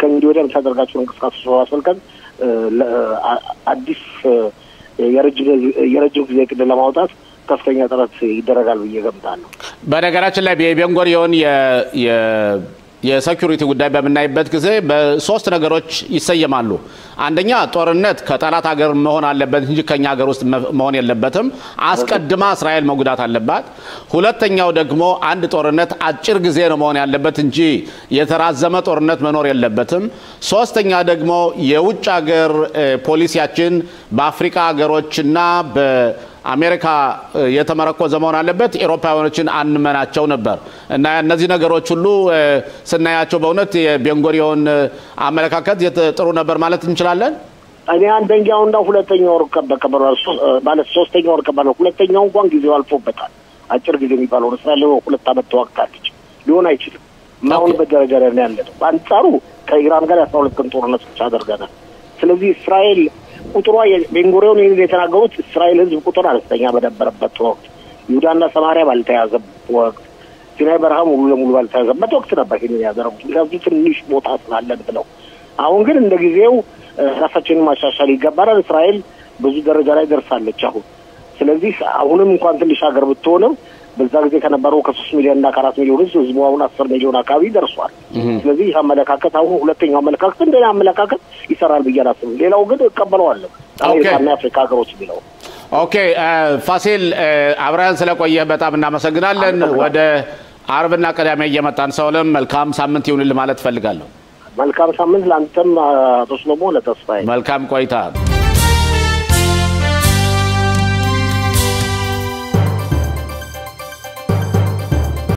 ከእንግዲህ ወዲያ የምታደርጋቸውን እንቅስቃሴዎች ማስመልከት አዲስ የረጅም ጊዜ እቅድ ለማውጣት ከፍተኛ ጥረት ይደረጋል ብዬ ገምታለሁ በነገራችን ላይ ቤንጎሪዮን የሴኩሪቲ ጉዳይ በመናይበት ጊዜ በሶስት ነገሮች ይሰየማሉ አንደኛ ጦርነት ከጠላት ሀገር መሆን አለበት እንጂ ከኛ ሀገር ውስጥ መሆን የለበትም አስቀድማ እስራኤል መጉዳት አለባት ሁለተኛው ደግሞ አንድ ጦርነት አጭር ጊዜ ነው መሆን ያለበት እንጂ የተራዘመ ጦርነት መኖር የለበትም ሶስተኛ ደግሞ የውጭ ሀገር ፖሊሲያችን በአፍሪካ ሀገሮችና አሜሪካ የተመረኮዘ መሆን አለበት አውሮፓውያኖችን አንመናቸው ነበር እና እነዚህ ነገሮች ሁሉ ስናያቸው በእውነት የቤንጎሪዮን አመለካከት ጥሩ ነበር ማለት እንችላለን እኔ አንደኛውና ሁለተኛው ማለት ሶስተኛው ወርቀባለው ሁለተኛው እንኳን ጊዜው አልፎበታል አጭር ጊዜ የሚባለው እስራኤል 2 አመት ተዋግታለች ሊሆን አይችልም ማሁን በደረጃ ላይ ያለ አንጻሩ ከኢራን ጋር 12 ቀን ጦርነት ብቻ አድርገናል ስለዚህ እስራኤል ቁጥሯ ቤንጎሪዮን የተናገሩት እስራኤል ህዝብ ቁጥር አነስተኛ በነበረበት ወቅት ይሁዳና ሰማሪያ ባልተያዘበት ወቅት ሲናይ በረሃ ሙሉ ለሙሉ ባልተያዘበት ወቅት ነበር ይሄን ያደረጉት ስለዚህ ትንሽ ቦታ ስላለን ብለው አሁን ግን እንደ ጊዜው ራሳችንን ማሻሻል ይገባናል እስራኤል ብዙ ደረጃ ላይ ደርሳለች አሁን ስለዚህ አሁንም እንኳን ትንሽ ሀገር ብትሆንም በዛ ጊዜ ከነበረው ከ3 ሚሊዮን እና ከ4 ሚሊዮን ህዝብ አሁን 10 ሚሊዮን አካባቢ ደርሷል ስለዚህ አመለካከት አሁን ሁለተኛው አመለካከት እንደና አመለካከት ይሰራል በየራሱ ሌላው ግን እቀበለዋለሁ አሜሪካና አፍሪካ ሀገሮች ቢለው ኦኬ ፋሲል አብራን ስለቆየ በጣም እናመሰግናለን ወደ አርብና ቅዳሜ እየመጣን ሰውለም መልካም ሳምንት ይሁንልህ ማለት ፈልጋለሁ መልካም ሳምንት ላንተም አቶ ሰሎሞን ለተስፋዬ መልካም ቆይታ